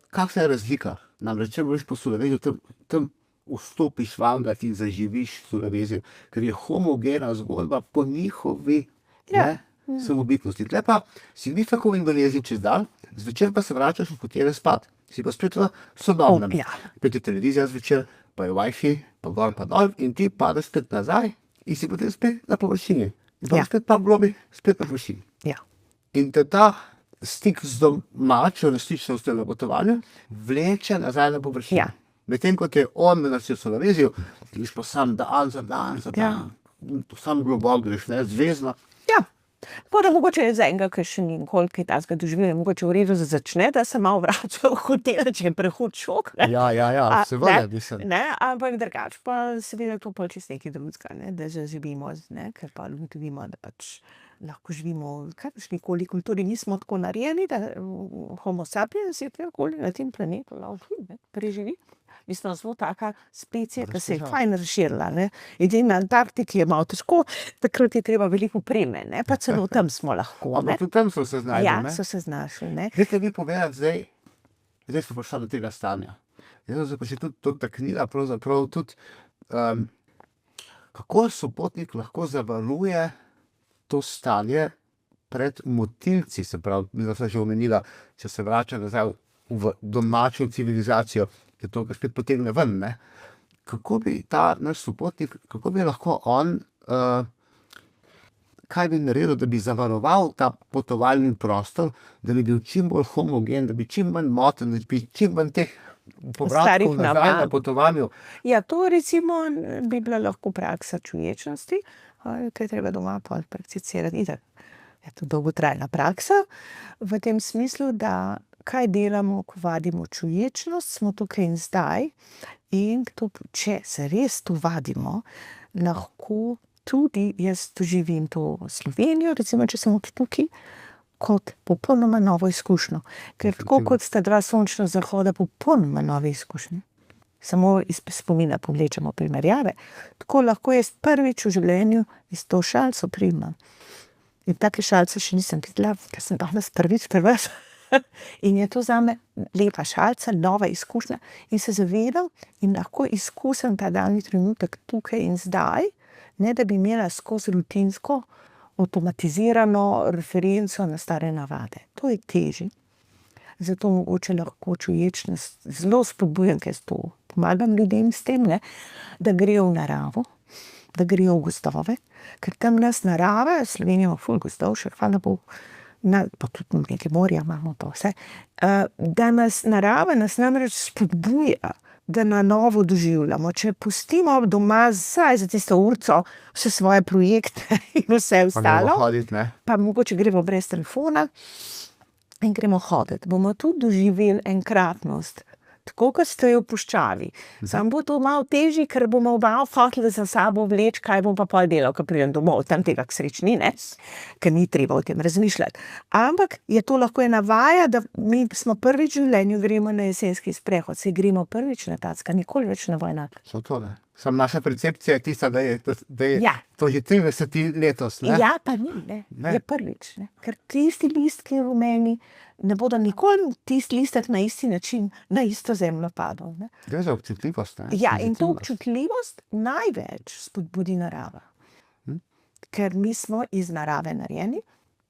kakšna je razlika? Namreč, če greš po Sulawesiju, tam vstopiš vam, da ti zaživiš Sulawesi, ker je homogena zgodba po njihovi samobitnosti. Tle pa si ni tako v Indoneziji čez dan, zvečer pa se vračaš v hotele spat. Si pa spet v sodobnem. Spet je televizija zvečer, pa je Wi-Fi, pa gor pa dol in ti padeš spet nazaj in si potem spet na površini. In pa spet pa globi, spet na površini. In te ta stik z domačo resničnostjo na potovanju vleče nazaj na površino. Medtem ko te on na Sulawesiju, ti greš pa sam dan za dan, sam globoko greš, ne, zvezno. Ja, pa da mogoče je za enega, ki še nikoli kaj takega doživel, mogoče v redu začne, da se malo vrača v hotel, če je prehod šok. Ja, seveda, mislim. Ne, ampak drugače pa seveda to pa čisto nekaj drugega, ne, da zaživimo, ne, ker pa ugotovimo, da pač lahko živimo v kakršnikoli kulturi, nismo tako narejeni, da homo sapiens je kjerkoli na tem planetu lahko preživi. Mi smo zelo taka specija, ki se je fajn razširila, ne. Edino na Antarktiki je malo težko, takrat je treba veliko opreme, ne, pa celo tam smo lahko, ne. Ampak tudi tam so se znašli, ne. Ja, so se znašli, ne. Dajte vi povedati zdaj smo prišli do tega stanja. Zdaj pa še tudi ta knjiga pravzaprav tudi, kako sopotnik lahko zavaruje to stanje pred motilci, se pravi, mi smo že omenila, če se vrača nazaj v domačo civilizacijo, je to, kar spet potegne ven, ne. Kako bi ta naš sopotnik, kako bi lahko on, kaj bi naredil, da bi zavaroval ta potovalni prostor, da bi bil čim bolj homogen, da bi čim manj moten, da bi čim manj teh povratkov nazaj na potovanju. Ja, to recimo bi bila lahko praksa čuječnosti, kaj je treba doma pol prakticirati. Itak je to dolgotrajna praksa, v tem smislu, da kaj delamo, ko vadimo čuječnost, smo tukaj in zdaj in to, če se res to vadimo, lahko tudi jaz doživim to Slovenijo, recimo, če sem tukaj, kot popolnoma novo izkušnjo. Ker tako kot sta dva sončna zahoda popolnoma nove izkušnje, samo iz spomina povlečemo primerjave, tako lahko jaz prvič v življenju iz to šalico primam. In take šalice še nisem videla, ker sem danes prvič pri vas. In je to zame lepa šalica, nova izkušnja in se zavedam in lahko izkusim ta daljni trenutek tukaj in zdaj, ne da bi imela skozi rutinsko avtomatizirano referenco na stare navade. To je težje. Zato mogoče lahko čuječnost zelo spodbujam, ker to pomagam ljudem s tem, ne, da grejo v naravo, da grejo v gozdove, ker tam nas narava, Slovenija ima ful gozdov, še hvala Bogu, pa tudi nekaj morja imamo pa vse, da nas narava namreč spodbuja, da na novo doživljamo. Če pustimo doma zdaj za tisto urco vse svoje projekte in vse ostalo, pa mogoče gremo brez telefona in gremo hoditi, bomo tudi doživeli enkratnost, tako kot ste jo v puščavi. Samo bo to malo težje, ker bomo oba hoteli za sabo vleči, kaj bom pa pol delal, ko pridem domov, tam tega k sreči ni, ne, ker ni treba o tem razmišljati. Ampak je to lahko ena vaja, da mi smo prvič v življenju, gremo na jesenski sprehod, se gremo prvič na tacka, nikoli več ne bo enako. So to, ne. Sam naša percepcija je tista, da je to že 30 letos, ne? Ja, pa ni, ne. Je prvič, ne. Ker tisti listki rumeni ne bodo nikoli tisti listek na isti način, na isto zemljo padal, ne. Gre za občutljivost, ne? Ja, in to občutljivost največ spodbudi narava. Ker mi smo iz narave narejeni,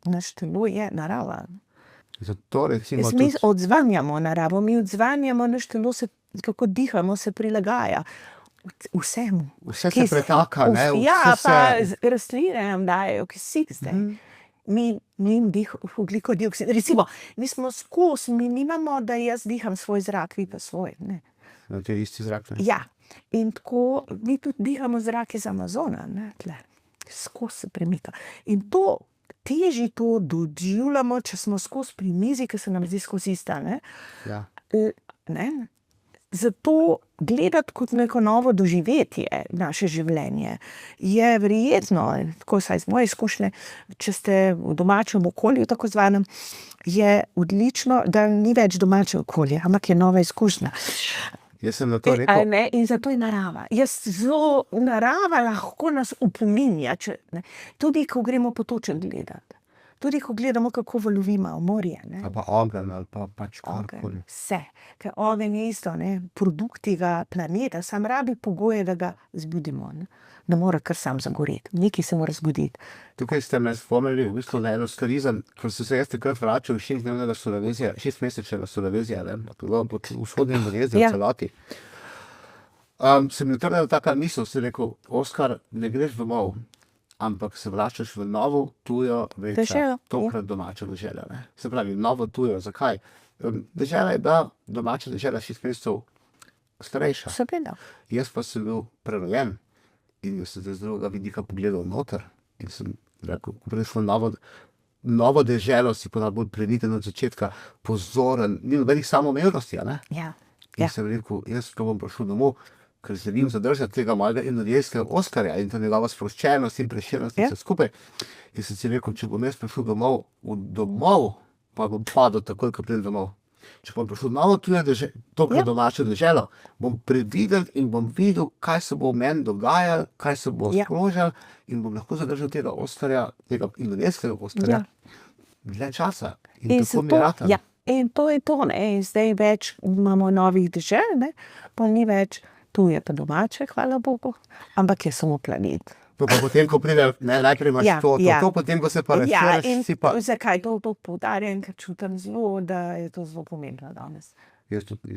naš telo je narava. Zato recimo Mi odzvanjamo naravo, mi odzvanjamo, naš telo se, kako dihamo, se prilagaja. Vsemu. Vse se pretaka, ne? Ja, pa rastline nam dajejo kisik zdaj. Mi jim ogljikov dioksid. Recimo, mi smo skozi, mi nimamo, da jaz diham svoj zrak, vi pa svoj, ne. To je isti zrak, ne? Ja, in tako, mi tudi dihamo zrak iz Amazona, ne, tle. Skozi se premika. In to, težje to doživljamo, če smo skozi pri mizi, ker se nam zdi skozi ista, ne. Ja. Ne. Zato gledati kot neko novo doživetje naše življenje je verjetno, tako vsaj z moje izkušnje, če ste v domačem okolju, tako zvanem, je odlično, da ni več domače okolje, ampak je nova izkušnja. Jaz sem na to rekel. Ne, in zato je narava. Narava lahko nas opominja, tudi ko gremo potočen gledati. Tudi ko gledamo, kako valovima v morje, ne. Ali pa ogenj, ali pa pač karkoli. Vse. Ker ogenj je isto, ne, produkt tega planeta, sam rabi pogoje, da ga zbudimo, ne. Ne more kar sam zagoreti. Nekaj se mora zgoditi. Tukaj ste me spomnili v bistvu na eno skarizem, ker sem se jaz takrat vračal 6-dnevnega Solevezija, 6-mesečnega Solevezija, ne, pod vzhodnim Indonezije v celoti. Se mi utrnila taka misel, sem rekel, Oskar, ne greš domov, ampak se vračaš v novo, tujo, večjo, tokrat domačo deželo, ne. Se pravi, novo, tujo, zakaj? Dežela je bila, domača dežela 6 mesecev starejša. Seveda. Jaz pa sem bil prerojen in sem z drugega vidika pogledal noter in sem rekel, ko prideš v novo deželo, si ponavadi bolj previden od začetka, pozoren, ni nobenih samoumevnosti, ne. Ja. In sem rekel, jaz ko bom prišel domov, ker želim zadržati tega mojega indonezijskega Oskarja in to njegovo sproščenost in prešernost in vse skupaj. In sem si rekel, če bom jaz prišel domov, pa bom padel takoj, ko pridem domov. Če bom prišel novo tujo tokrat domačo deželo, bom previden in bom videl, kaj se bo v meni dogajalo, kaj se bo sprožilo in bom lahko zadržal tega Oskarja, tega indonezijskega Oskarja dlje časa. In tako mi je ratalo. Ja, in to je to, ne, in zdaj več imamo novih dežel, ne, pa ni več tuje pa domače, hvala Bogu, ampak je samo planet. Pa potem, ko pride, ne, najprej imaš to, potem, ko se pa referaš, si pa... Zakaj to poudarjam, ker čutim zelo, da je to zelo pomembno danes. Jaz tudi.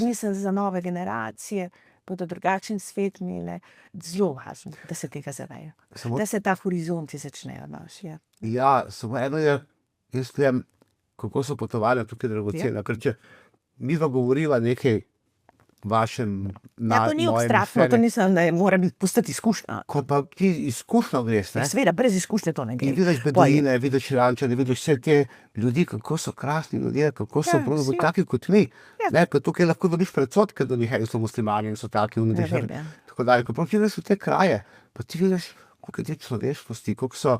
Mislim, za nove generacije bodo drugačen svet imele, zelo važno, da se tega zavejo. Da se ta horizonti začnejo naši. Ja, samo eno je, jaz vem, kako so potovali tukaj dragocena, ker če midva govoriva nekaj vašem Ja, to ni abstraktno, to nisem, da mora postati izkušnja. Ko pa ti izkušnjo greš, ne? Seveda, brez izkušnje to ne gre. In vidiš beduine, vidiš Irančane, vidiš vse te ljudi, kako so krasni ljudje, kako so pravzaprav taki kot mi. Ne, pa tukaj lahko vidiš predsodke do njih, so muslimani in so taki. Tako dalje, ko pa vidiš v te kraje, pa ti vidiš, koliko je te človeškosti, koliko so,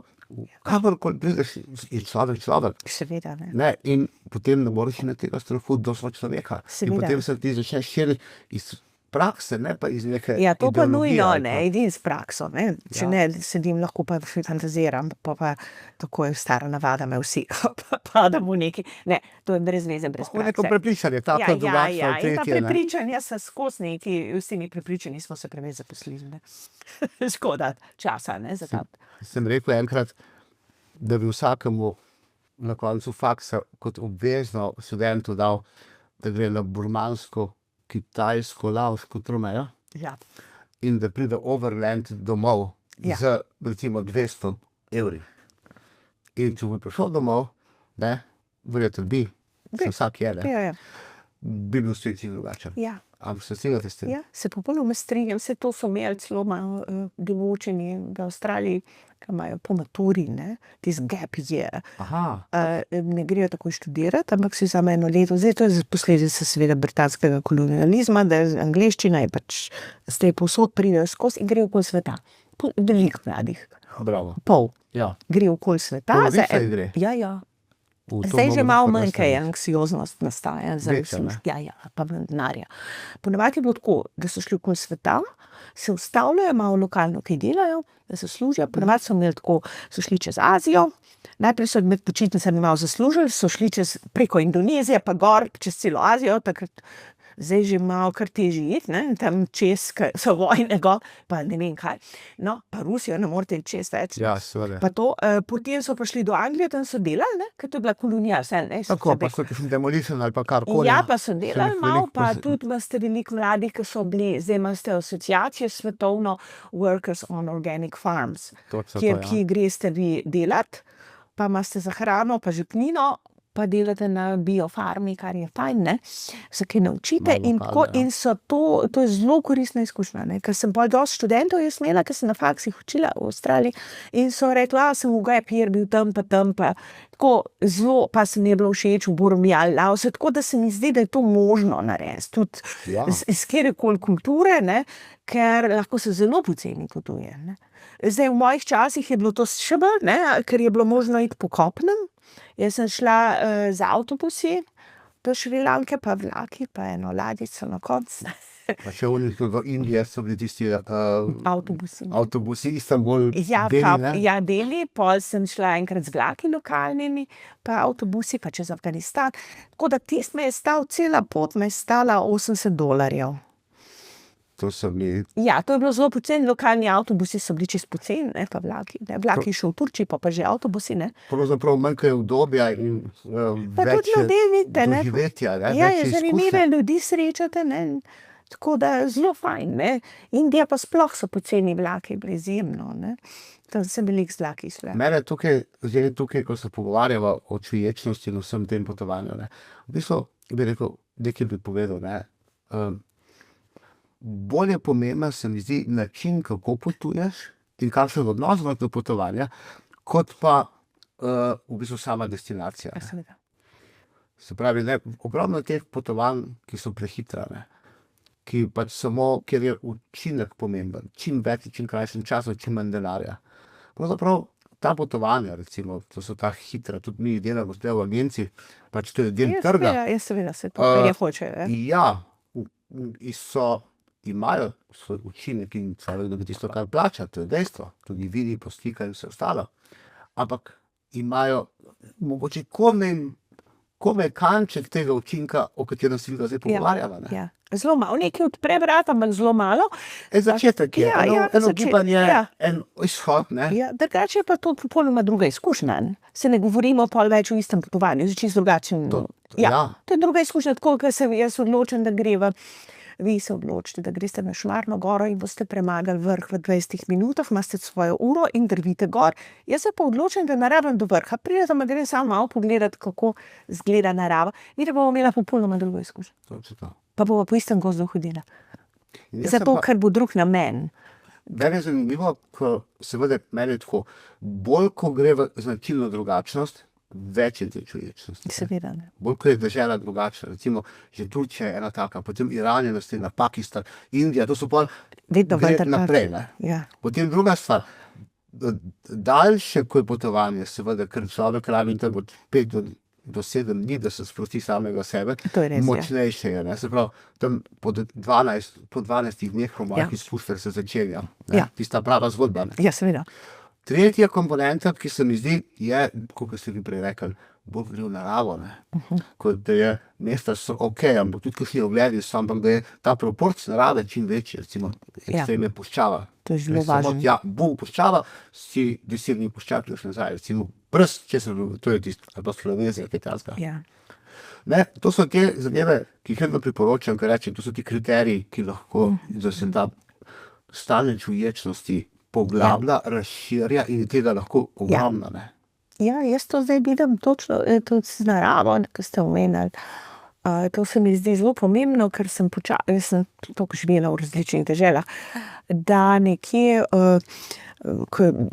kamorkoli prideš, je človek. Seveda, ne. Ne, in potem ne moreš na tega strahu do človeka. Seveda. In potem se ti začneš širiti iz prakse, ne pa iz neke Ja, to pa ideologije nujno, ali ne, pa- edin s prakso, ne. Če ne sedim, lahko pa fantaziram, pa tako je stara navada me vsi, pa padam v neki, ne, to je brez veze, brez Tako neko prakse. prepričanje, ta pa drugačna in ta tretje, ne. prepričanja so skozi neki, vsi mi prepričani smo se preveč zaposlili, ne. Škoda časa, ne, za ta. Sem rekel enkrat, da bi vsakemu na koncu faksa kot obvezno študentu dal, da gre na burmansko, kitajsko, laosko tromejo Ja, in da pride overland domov Ja. z recimo 200 evri. In če bi prišel domov, ne, verjetno bi, se vsak je, ne, ja. bi bil svet čisto drugačen. Ja. Ampak se strinjate s tem? Ja, se popolnoma strinjam, vse to so imeli celo malo določeni v Avstraliji, ki imajo po maturi, ne, tisti gap year. Aha, Ne grejo takoj študirati, ampak si vzame eno leto. Zdaj to je posledica seveda britanskega kolonializma, da je angleščina je pač, zdaj povsod pridejo skozi in grejo okoli sveta. Veliko mladih, bravo. pol, Ja. gre okoli sveta. Polovica Za jih gre? Ja, ja. To Zdaj že moram malo tudi manj, kaj je nastaviti. anksioznost nastaja zaradi Večja, ne? služb. Ja, pa denarja. Ponavadi je bilo tako, da so šli okoli sveta, se ustavljajo, malo lokalno kaj delajo, da se služijo. Ponavadi so imeli tako, so šli čez Azijo, najprej so med počitnicami malo zaslužili, so šli preko Indonezije, pa gor čez celo Azijo, takrat zdaj že malo kar težje iti, ne, tam čez, ker so vojne gor, pa ne vem kaj. No, pa Rusijo ne morete iti čez več. Ja, seveda. Pa to, potem so prišli do Anglije, tam so delali, ne, ker to je bila kolonija, vse, ne. so Tako, se pa so kakšen demolition ali pa karkoli. Ja, pa so delali jih malo, veliko pa pozna- tudi imate veliko mladih, ki so bili, zdaj imate asociacijo svetovno Workers on Organic Farms, Točno to, kjer ja. ki greste vi delati, pa imate za hrano, pa žepnino, pa delate na biofarmi, kar je fajn, ne, se kaj naučite Malo in lokalno, tako, ja. in so to je zelo koristna izkušnja, ne, ker sem pol dosti študentov jaz imela, ker sem na faksih učila v Avstraliji in so rekli, sem v gap year bil tam, pa tako zelo, pa se mi je bilo všeč v Burmi ali Laosu, tako da se mi zdi, da je to možno narediti, tudi Ja. iz kjerkoli kulture, ne, ker lahko se zelo poceni potuje, ne. Zdaj, v mojih časih je bilo to še bolj, ne, ker je bilo možno iti po kopnem. Jaz sem šla z avtobusi do Šrilanke, pa vlaki, pa eno ladjico na koncu. Pa še oni v Indiji so bili tisti Avtobusi. avtobusi, Istanbul, Ja, Delhi, pa, ne? ja, Deli, pol sem šla enkrat z vlaki lokalnimi, pa avtobusi, pa čez Afganistan. Tako da tist me je stal, cela pot me je stala $80. To so bili, Ja, to je bilo zelo poceni, lokalni avtobusi so bili čisto poceni, ne, pa vlaki. Ne, vlaki še v Turčiji, pa že avtobusi, ne. pravzaprav manjkajo udobja in Pa več tudi ljudje vidite, ne. doživetja, ne? Ja, več je izkušnje. zanimive ljudi srečate, ne. Tako da je zelo fajn, ne. Indija pa sploh so poceni vlaki, bili izjemno, ne. Tam sem veliko z vlaki šla. Mene tukaj, ko se pogovarjava o čuječnosti in vsem tem potovanju, ne, v bistvu bi rekel, nekaj bi povedal, ne, bolj je pomemben, se mi zdi, način, kako potuješ in kakšen odnos imaš do potovanja, kot pa v bistvu sama destinacija. Ja, Ne. seveda. Se pravi, ne, ogromno teh potovanj, ki so prehitra, ne, ki pač samo, ker je učinek pomemben, čim več, čim krajšem času, čim manj denarja. Pravzaprav ta potovanja, recimo, to so ta hitra, tudi mi delamo zdaj v agenciji, pač to je del Ja, trga. seveda se to, kar je hočejo, ja. Ja, imajo svoj učinek in človek dobi tisto, kar plača, to je dejstvo. Tudi vidi, postika in vse ostalo. Ampak imajo mogoče komaj kanček tega učinka, o katerem se zdaj pogovarjava. Ne? Ja. Zelo malo, nekaj odpre vrata, ampak zelo malo. Začetek je, Ja, ja, eno začetek, gibanje, ja. en izhod. Ne? Ja, drugače je pa to popolnoma druga izkušnja. Ne. Se ne govorimo pol več o istem potovanju, zdaj čisto drugačen. ja. To je druga izkušnja, tako kot se jaz odločim, da greva. Vi se odločite, da greste na Šmarno goro in boste premagali vrh v 20 minutah, imate svojo uro in drvite gor. Jaz se pa odločim, da ne rabim do vrha. Pridem, grem samo malo pogledati, kako izgleda narava. In da bomo imela popolnoma drugo izkušnjo. To je to. Pa bova po istem gozdu hodila. In jaz sem Zato, pa- ker bo drug namen. Meni je zanimivo, ko seveda meni je tako, bolj ko gre v značilno drugačnost, več je te čuječnosti. Seveda, ne. Bolj ko je država drugačna, recimo že Turčija je ena taka, potem Iran je naslednja, Pakistan, Indija, to so pol Vedno gre vendar naprej, ne. Ja. Potem druga stvar, daljše, ko je potovanje, seveda, ker človek rabi tam od 5 do 7 dni, da se sprosti samega sebe, To je res, ja. močnejše je, ne, se pravi, tam po 12 dneh po mojih Ja. izkušnjah se začenja, ne, Ja. tista prava zgodba, ne. Ja, seveda. Tretja komponenta, ki se mi zdi, je, kot ste vi prej rekli, bolj gre v naravo, ne. Kot da je, mesta so okej, ampak tudi kakšni ogledi so, ampak da je ta proporc narave čim večji, recimo, ekstremne puščava. To je zelo Res samo važno. tja, puščava, si 10 dni puščav nazaj, recimo, brez česar, to je tisto, ali pa Slovenija, kaj takega. Ja. Ne, to so te zadeve, ki jih vedno priporočam, ker rečem, to so ti kriteriji, ki lahko, da se ta stanje čuječnosti poglablja, razširja in tega lahko ogromno, ne. Ja, jaz to zdaj vidim točno, tudi z naravo, ki ste omenili. To se mi zdi zelo pomembno, ker sem jaz sem toliko živela v različnih deželah, da nekje,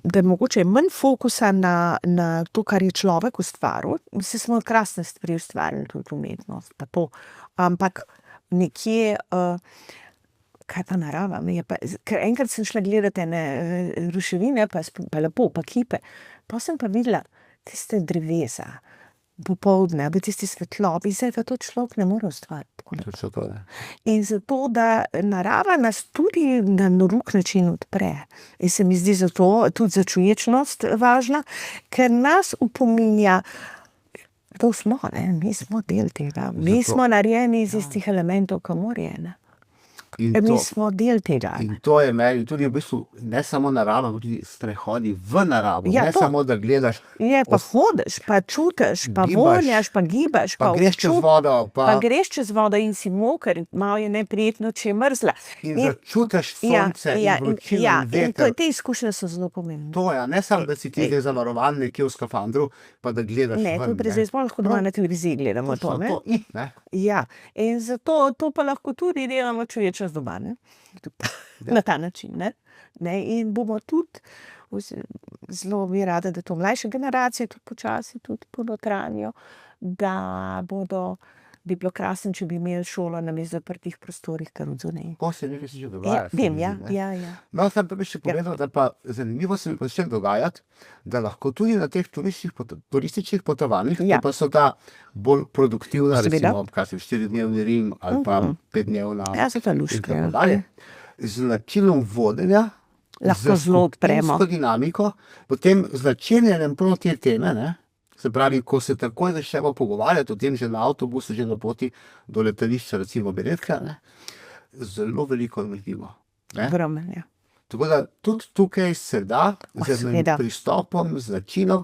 da je mogoče manj fokusa na to, kar je človek ustvaril. Mislim, smo krasne stvari ustvarili, tudi umetnost, pa to. Ampak nekje, kaj pa narava? Ker enkrat sem šla gledati ene ruševine, pa lepo, pa kipe. Pa sem pa videla tiste drevesa, popoldne, tisti svetlobi, zdaj pa to človek ne more ustvariti. Točno to, ne. In zato, da narava nas tudi na drug način odpre. In se mi zdi zato tudi za čuječnost važna, ker nas upominja, to smo, ne, mi smo del tega. Mi smo narejeni iz istih elementov, kot morje, ne. In Mi to, smo del tega. in to je meni tudi v bistvu ne samo narava, ampak tudi sprehodi v naravo, Ja, ne to. samo, da gledaš, Je, pa hodiš, pa čutiš, pa Gibaš. vonjaš, pa gibaš, pa greš čez vodo, pa greš čez vodo in si moker, malo je neprijetno, če je mrzla. in začutiš sonce in vročino in in veter. te izkušnje so zelo pomembne. To je, ne samo, da si ti zdaj zavarovan nekje v skafandru, pa da gledaš Ne, ven, tudi zdaj smo lahko doma na televiziji gledamo to, ne. ne. Ja, in zato to pa lahko tudi delamo čuječnost doma, ne. Na ta način, ne. In bomo tudi, zelo bi rada, da to mlajše generacije tudi počasi tudi ponotranijo, da bi bilo krasno, če bi imeli šolo namesto zaprtih prostorih, kar od zunaj. To se nekaj že dogaja. se Vem, mi ja, zdi, ne. ja. No, sam pa bi še povedal, da pa zanimivo se mi pa začne dogajati, da lahko tudi na teh turističnih potovanjih, Ja. ki pa so ta bolj produktivna, Seveda. recimo, kaj se 4-dnevni Rim ali pa 5-dnevna Ja, so to in luške. tako dalje. Z načinom vodenja, Lahko z zelo odpremo. skupinsko dinamiko, potem z načenjanjem prav te teme, ne, se pravi, ko se takoj začnemo pogovarjati o tem, že na avtobusu, že na poti do letališča, recimo Benetka, ne, zelo veliko naredimo. Ne. Ogromno, ja. Tako da tudi tukaj se da, z enim seveda. pristopom, z načinom,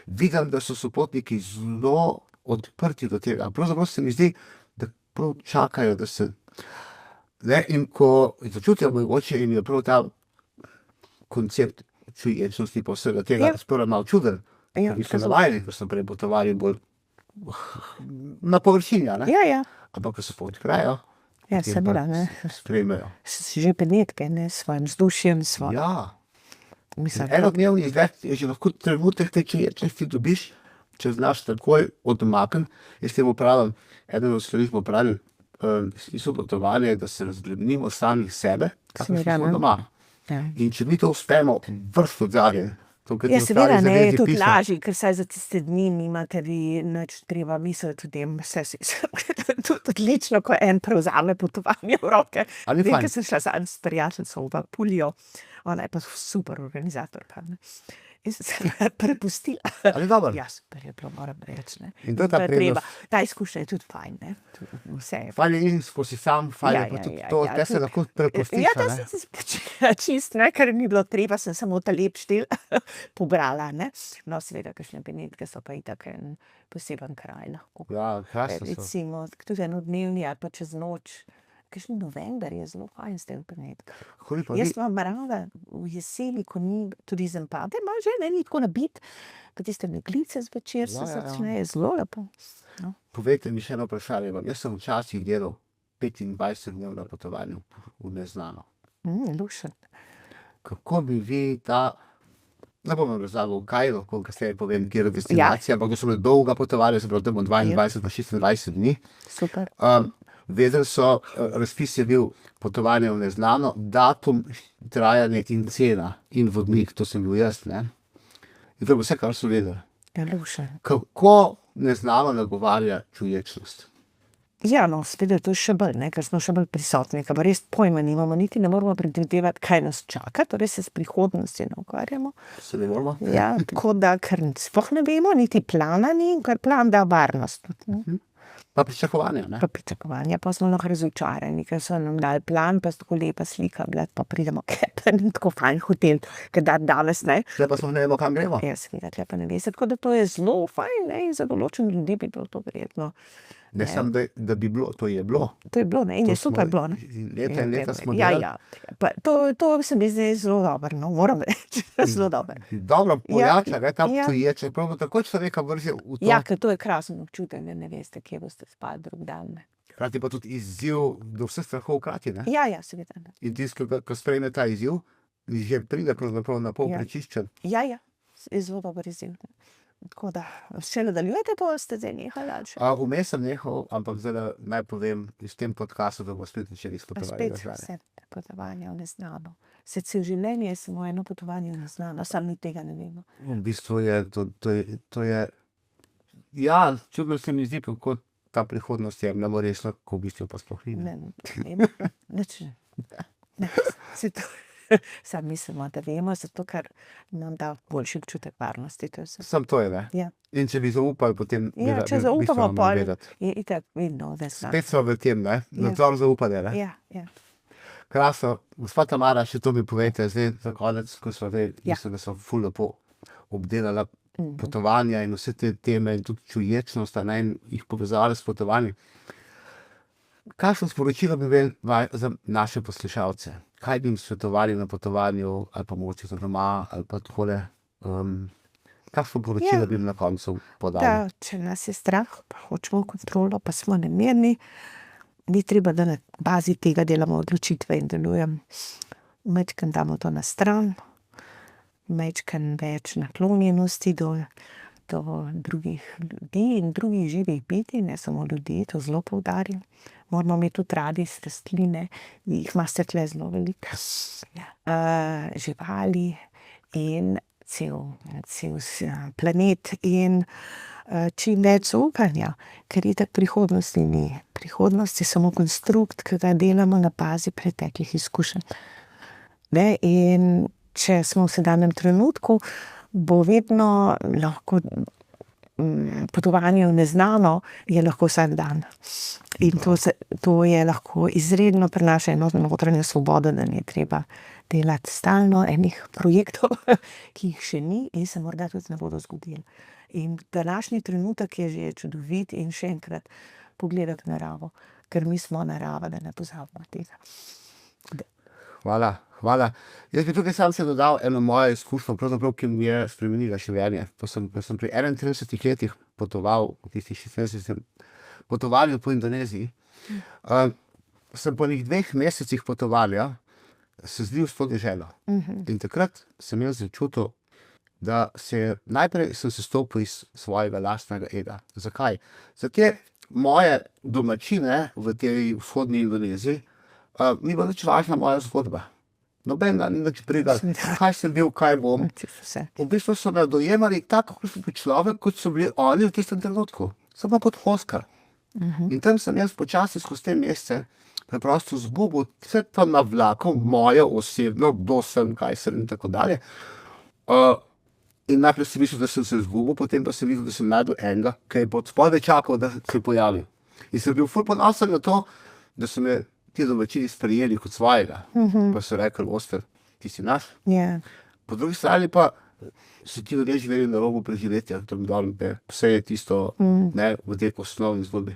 vidim, da so sopotniki zelo odprti do tega. Pravzaprav se mi zdi, da prav čakajo, da se, ne, in ko začutijo mogoče in je prav ta koncept čuječnosti pa vsega tega, Ja. sprva malo čuden, Ja, ker so navajeni, ko so prej potovali bolj na površini, ne? Ja. Ampak ko se pa odprejo, Ja, potem seveda, pa ne. sprejmejo. Si že penetke, ne, s svojim vzdušjem, Ja. mislim, Enodnevni izlet je že lahko trenutek te čuječnosti dobiš, če znaš takoj odmakniti. Jaz temu pravim, eden od stvari smo pravili, smisel potovanja je, da se razbremenimo samih sebe, kakor Seveda, smo ne. doma. ja. In če mi to uspemo, vrsto dalje. To, kar Ja, ti seveda, ostali ne, je zavezi tudi pisajo. lažje, ker saj za tiste dni nimate vi nič treba misliti o tem, vse si tudi odlično, ko en prevzame potovanje v roke. A ni Vem, fajn? ker sem šla zadnjič s prijateljico v Apulijo, ona je pa super organizatorka, ne. In sem se prepustila. Ali dobro? Ja, super je bilo, moram reči, ne. In to je ta Pa je prednost. ta izkušnja je tudi fajn, ne. Vse je Fajn je in skozi sam, fajn je pa tudi to, te se tudi- lahko prepustiš, Ja, a da ne. sem se spočila čisto, ne, ker ni bilo treba, sem samo ta lep štel pobrala, ne. No, seveda, kakšne penetke so pa itak en poseben kraj lahko. Ja, krasno so. Recimo, tudi enodnevni ali pa čez noč. Kakšen november je zelo fajn s tem penetka. Hodi pa Jaz vi, imam rada v jeseni, ko ni turizem pade, ima že ne ni tako nabit, pa tiste meglice zvečer se Ja, ja, ja. začnejo, zelo lepo. No. povejte mi še eno vprašanje. Jaz sem včasih delal 25 dni na potovanju v neznano. Lušen. Kako bi vi ne bom razlagal, kaj lahko kasneje povem, kjer destinacija, ampak to so bile dolga potovanja, se pravi, tam 22 pa 26 dni. Super. Vedeli so, razpis je bil potovanje v neznano, datum, trajanje in cena in vodnik, to sem bil jaz, ne. In to je vse, kar so vedeli. Ja, lušen. Kako neznano nagovarja čuječnost? Ja, no, seveda to je še bolj, ne, ker smo še bolj prisotni, ker pa res pojma nimamo, niti ne moramo predvidevati, kaj nas čaka, torej se s prihodnostjo ne ukvarjamo. Se ne moramo? Ja, tako da, ker sploh ne vemo, niti plana ni, ker plan da varnost. Pa pričakovanja, ne? Pa pričakovanja, pa smo lahko razočarani, ker so nam dali plan, pa tako lepa slika, pa pridemo, pa ni tako fajn hotel, ker danes, ne. Tle pa smo ne vemo, kam gremo. Ja, seveda, tle pa ne veste, tako da to je zelo fajn, ne, in za določene ljudi bi bilo to verjetno. Ne samo, da bi bilo, to je bilo. To je bilo, ne, in je super bilo, ne. Leta in leta smo Ja, delali. ja, pa to se mi zdi zelo dobro, no, moram reči, zelo dobro. Dobro pojača, ne, ta Ja. čuječe, prav tako človeka vrže v to. Ja, ker to je krasen občutek, da ne veste, kje boste spali drug dan, ne. Hkrati pa tudi izziv do vseh strahov hkrati, ne. Ja, ja, seveda, ne. In tisti, ko sprejme ta izziv, že pride pravzaprav na pol Ja. prečiščen. Ja, ja, je zelo dober izziv, ne. Tako da, še nadaljujete to, ste zdaj nehali ali še? Vmes sem nehal, ampak zdaj naj povem iz tem podcastu, da bomo spet začeli s Pa potovanjem. spet vse potovanja v neznano. Se cel življenje je samo eno potovanje v neznano, samo mi tega ne vemo. V bistvu je, to je, ja, čudno se mi zdi, kako ta prihodnost je, ne bo resno, ko v bistvu pa sploh ni. Ne vem, nič ne. Se to, sam mislimo, da vemo, zato ker nam da boljši občutek varnosti, to je vse. Sam to je, ne. Ja. In če bi zaupali, potem Ja, če zaupamo, pol je itak vedno neznano. Spet smo v tem, ne, Ja. nadzor zaupanja, ne. Ja, ja. Krasno, gospa Tamara, še to mi povejte, zdaj za konec, ko smo zdaj, Ja. mislim, da so ful lepo obdelala potovanja in vse te teme in tudi čuječnost, a ne, in jih povezali s potovanji. Kakšno sporočilo bi imeli za naše poslušalce? Kaj bi jim svetovali na potovanju, ali pa mogoče za doma, ali pa takole, kakšno poročilo Ja. bi jim na koncu podali? Da, če nas je strah, pa hočemo kontrolo, pa smo nemirni, ni treba, da na bazi tega delamo odločitve in delujemo. Majčkeno damo to na stran, majčkeno več naklonjenosti do drugih ljudi in drugih živih bitij, ne samo ljudi, to zelo poudarjam. Moramo imeti tudi radi rastline, jih imate tle zelo veliko. Živali in cel planet in čim več zaupanja, ker itak prihodnosti ni. Prihodnost je samo konstrukt, ki ga delamo na bazi preteklih izkušenj. Ne, in če smo v sedanjem trenutku, bo vedno lahko potovanje v neznano je lahko vsak dan. In to je lahko izredno prinaša eno notranjo svobodo, da ni treba delati stalno enih projektov, ki jih še ni in se morda tudi ne bodo zgodili. In današnji trenutek je že čudovit in še enkrat pogledati naravo, ker mi smo narava, da ne pozabimo tega. Hvala, hvala. Jaz bi tukaj sam se dodal eno moje izkušnjo, pravzaprav, ki mi je spremenila življenje. Ko sem pri 31 letih potoval, v tistih 16 potoval po Indoneziji, sem po enih 2 mesecih potovanja se zlil s to deželo. In takrat sem jaz začutil, da najprej sem se stopil iz svojega lastnega ega. Zakaj? Zato moje domačine v tej vzhodni Indoneziji ni bila nič važna moja zgodba. Noben dan ni nič brigal, kaj sem bil, kaj bom. V bistvu so me dojemali tako, kot sem bil človek, kot so bili oni v tistem trenutku. Sem pa kot Oskar. In tam sem jaz počasi skozi te mesece preprosto zgubil vse to navlako, moje osebno, kdo sem, kaj sem in tako dalje. In najprej sem mislil, da sem se zgubil, potem pa sem videl, da sem našel enega, ki je pod spodaj čakal, da se pojavi. In sem bil ful ponosen na to, da so me ti domačini sprejeli kot svojega. Pa so rekli, Oskar, ti si naš. Ja. Po drugi strani pa so ti ljudje živeli na robu preživetja, tam dol, vse je tisto, ne, v tej osnovni zgodbi.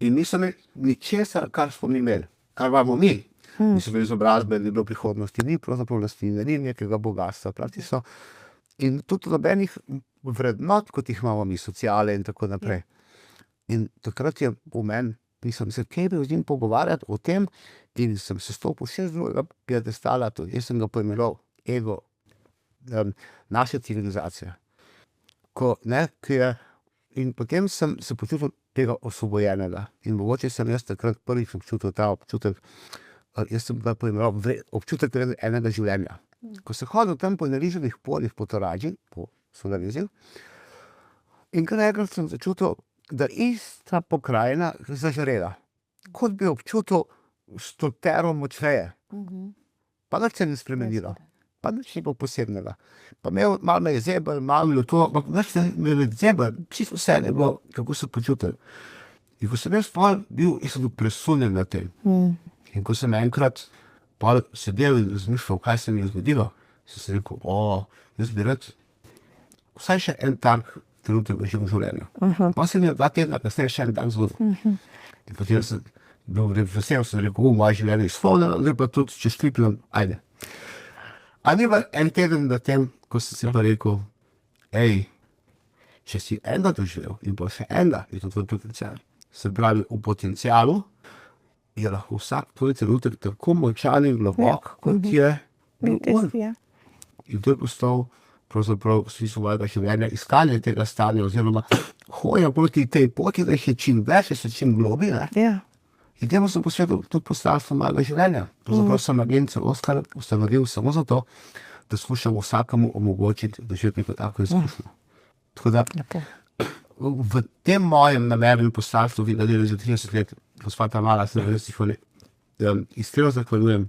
In niso imeli ničesar, kar smo mi imeli, kar imamo mi. Niso imeli izobrazbe, ni bilo prihodnosti, ni pravzaprav lastnine, ni nekega bogatstva, pravi so. In tudi nobenih vrednot, kot jih imamo mi, sociale in tako naprej. In takrat je v meni in sem se kaj bil z njim pogovarjati o tem in sem se stopil še z drugega piedestala, tudi jaz sem ga poimenoval ego naše civilizacije. In potem sem se počutil tega osvobojenega in mogoče sem jaz takrat prvič občutil ta občutek, jaz sem ga poimenoval občutek enega življenja. Ko sem hodil tam po nariženih poljih po Tolaži, po Solareziju, in kar naenkrat sem začutil, da ista pokrajina zažarela. Kot bi občutil 100 močneje. Pa nič se ni spremenilo. Pa nič ni bilo posebnega. Pa malo me je zebel, malo je to, ampak nič me je zebel, čisto vse je bilo, kako se počutil. In ko sem jaz bil presunjen na tem. In ko sem enkrat sedel in razmišljal, kaj se mi je zgodilo, sem se rekel, jaz bi rad vsaj še en tak trenutek v življenju. Pa se mi je 2 tedna kasneje še en dan zgodil. In potem sem bil vesel, sem rekel, moje življenje je izpolnjeno, zdaj pa tudi čestitam, ajde. A ni pa en teden na tem, ko sem si pa rekel, če si enega doživel in pa še enega, je to tvoj potencial. Se pravi, v potencialu je lahko vsak tvoj trenutek tako močan in globok, kot je bil on. In to je postal pravzaprav smisel mojega življenja, iskanje tega stanja oziroma hoja proti tej poti, da je čim več, se čim globi. In temu sem posvetil tudi postavstvo mojega življenja. Pravzaprav sem agencijo Oskar ustanovil samo zato, da skušam vsakemu omogočiti doživeti neko tako izkušnjo. Tako da v tem mojem namenu postavstvu videli za 30 let, gospa Tamara, se res iskreno zahvaljujem.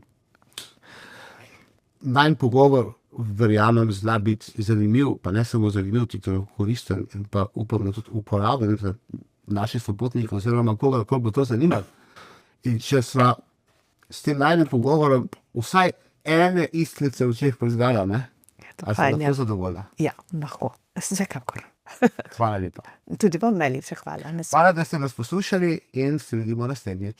Najin pogovor, verjamem, zna biti zanimiv, pa ne samo zanimiv, tudi koristen in pa upam, da tudi uporaben za naše sopotnike oziroma koga bo to zanimalo. In če sva s tem najinim pogovorom vsaj ene iskrice v očeh prižgala, ali sem lahko zadovoljna? Ja, lahko. Vsekakor. Hvala lepa. Tudi vam najlepša hvala. Hvala, da ste nas poslušali in se vidimo naslednjič.